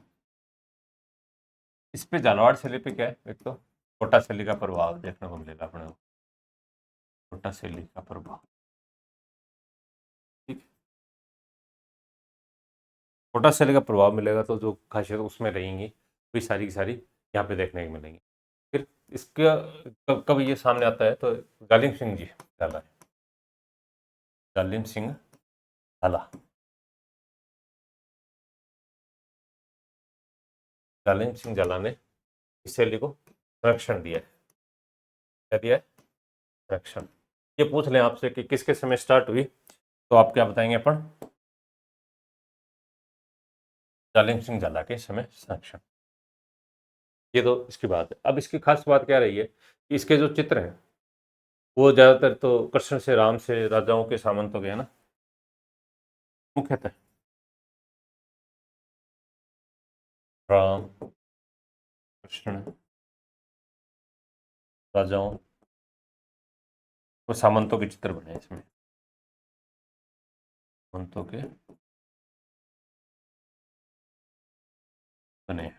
इस पे झालावाड़ शैली पे क्या है, एक तो कोटा शैली का प्रभाव देखने को मिलेगा अपने को, कोटा शैली का प्रभाव। ठीक, कोटा शैली का प्रभाव मिलेगा तो जो खासियत उसमें रहेंगी वही सारी की सारी यहाँ पे देखने को मिलेंगी। फिर इसका कब ये सामने आता है, तो जालिम सिंह जी झाला है, जालिम सिंह झाला, जालिम सिंह झाला ने इस शैली को संरक्षण दिया है। क्या दिया है, संरक्षण। ये पूछ लें आपसे कि किसके समय स्टार्ट हुई, तो आप क्या बताएंगे अपन, जालिम सिंह झाला के समय संरक्षण। ये तो इसकी बात है। अब इसकी खास बात क्या रही है कि इसके जो चित्र हैं वो ज्यादातर तो कृष्ण से, राम से, राजाओं के, सामंतों के है ना, मुख्यतः राम, कृष्ण, राजाओं और सामंतों के चित्र बने हैं इसमें, सामंतों के बने हैं।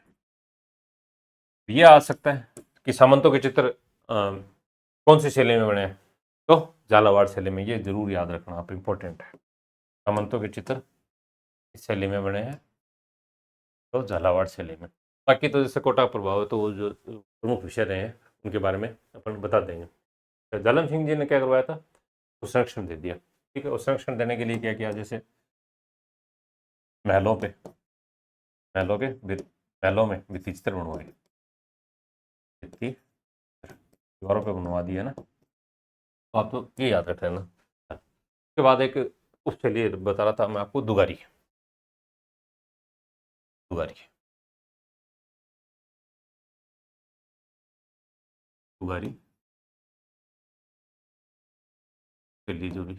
ये आ सकता है कि सामंतों के चित्र कौन सी शैली में बने हैं, तो झालावाड़ शैली में। ये जरूर याद रखना आप, इंपॉर्टेंट है। सामंतों के चित्र इस शैली में बने हैं तो झालावाड़ शैली में। बाकी तो जैसे कोटा प्रभाव है तो वो जो प्रमुख विषय रहे हैं उनके बारे में अपन बता देंगे। तो जालम सिंह जी ने क्या करवाया था, वो संरक्षण दे दिया। ठीक है, और संरक्षण देने के लिए क्या किया, जैसे महलों पे, महलों के महलों में भित्ति चित्र बनवाए, भित्ति दीवारों पे बनवा दिया ना। तो आप तो ये याद रख लेना। उसके बाद एक उसके लिए बता रहा था मैं आपको, दुगारी। दुगारी, दुगारी के लिए जो भी,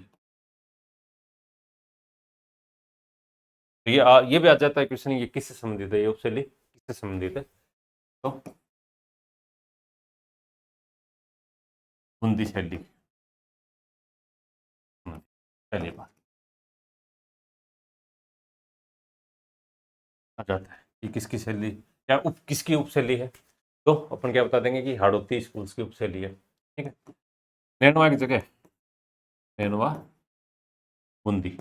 तो ये भी आ जाता है क्वेश्चन, ये किससे संबंधित है, ये उपशैली किससे संबंधित है, तो बुंदी शैली। पहली बात आ जाता है कि किसकी शैली, क्या किसकी उपशैली है, तो अपन क्या बता देंगे कि हाड़ौती स्कूल्स की उपशैली है। ठीक है, नैनवा की जगह नैनवा बूंदी।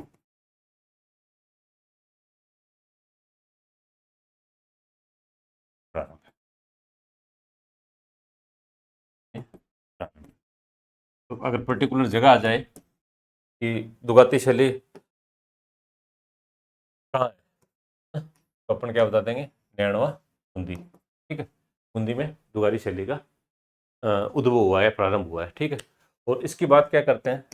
तो अगर पर्टिकुलर जगह आ जाए कि दुगाती शैली कहाँ है, तो अपन क्या बता देंगे, नैनवा बूंदी। ठीक है, बूंदी में दुगारी शैली का उद्भव हुआ है, प्रारंभ हुआ है। ठीक है, और इसकी बात क्या करते हैं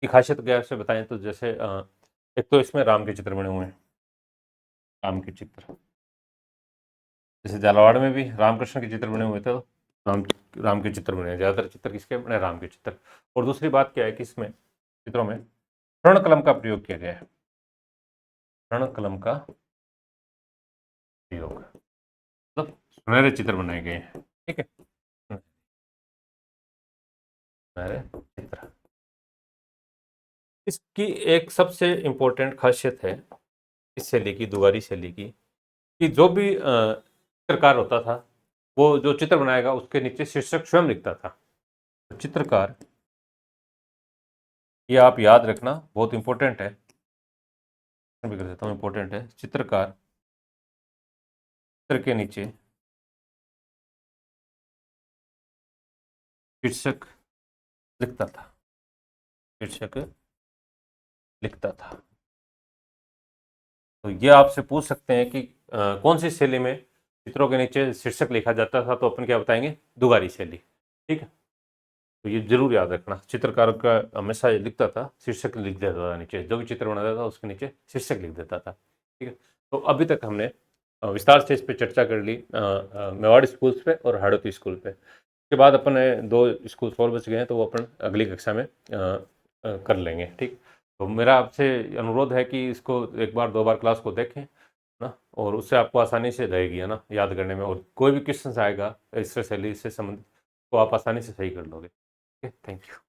कि खासियत क्या से बताएं तो जैसे एक तो इसमें राम के चित्र बने हुए हैं, राम के चित्र, जैसे झालावाड़ में भी रामकृष्ण के चित्र बने हुए थे, तो राम राम के चित्र बने हैं, ज़्यादातर चित्र किसके बने, राम के चित्र। और दूसरी बात क्या है कि इसमें चित्रों में स्वर्ण कलम का प्रयोग किया गया है, स्वर्ण कलम का प्रयोग, मतलब सुनहरे चित्र बनाए गए हैं। ठीक है, सुनहरे चित्र। इसकी एक सबसे इम्पोर्टेंट खासियत है इस शैली की, दुगारी शैली की, कि जो भी चित्रकार होता था वो जो चित्र बनाएगा उसके नीचे शीर्षक स्वयं लिखता था। तो चित्रकार, ये आप याद रखना, बहुत इंपॉर्टेंट है, भी कर देता हूँ, इंपॉर्टेंट है। चित्रकार चित्र के नीचे शीर्षक लिखता था, शीर्षक लिखता था। तो ये आपसे पूछ सकते हैं कि कौन सी शैली में चित्रों के नीचे शीर्षक लिखा जाता था, तो अपन क्या बताएंगे, दुगारी शैली। ठीक है, तो ये जरूर याद रखना, चित्रकार का हमेशा ये लिखता था, शीर्षक लिख देता था नीचे, जो भी चित्र बनाता था उसके नीचे शीर्षक लिख देता था। ठीक है, तो अभी तक हमने विस्तार से इस पे चर्चा कर ली, मेवाड़ स्कूल्स पे और हाड़ौती स्कूल पे। उसके बाद अपन दो स्कूल और बच गए हैं, तो वो अपन अगली कक्षा में कर लेंगे। ठीक, तो मेरा आपसे अनुरोध है कि इसको एक बार दो बार क्लास को देखें ना, और उससे आपको आसानी से रहेगी, है ना, याद करने में, और कोई भी क्वेश्चन आएगा इस शैली से संबंधित तो आप आसानी से सही कर लोगे। Okay, thank you.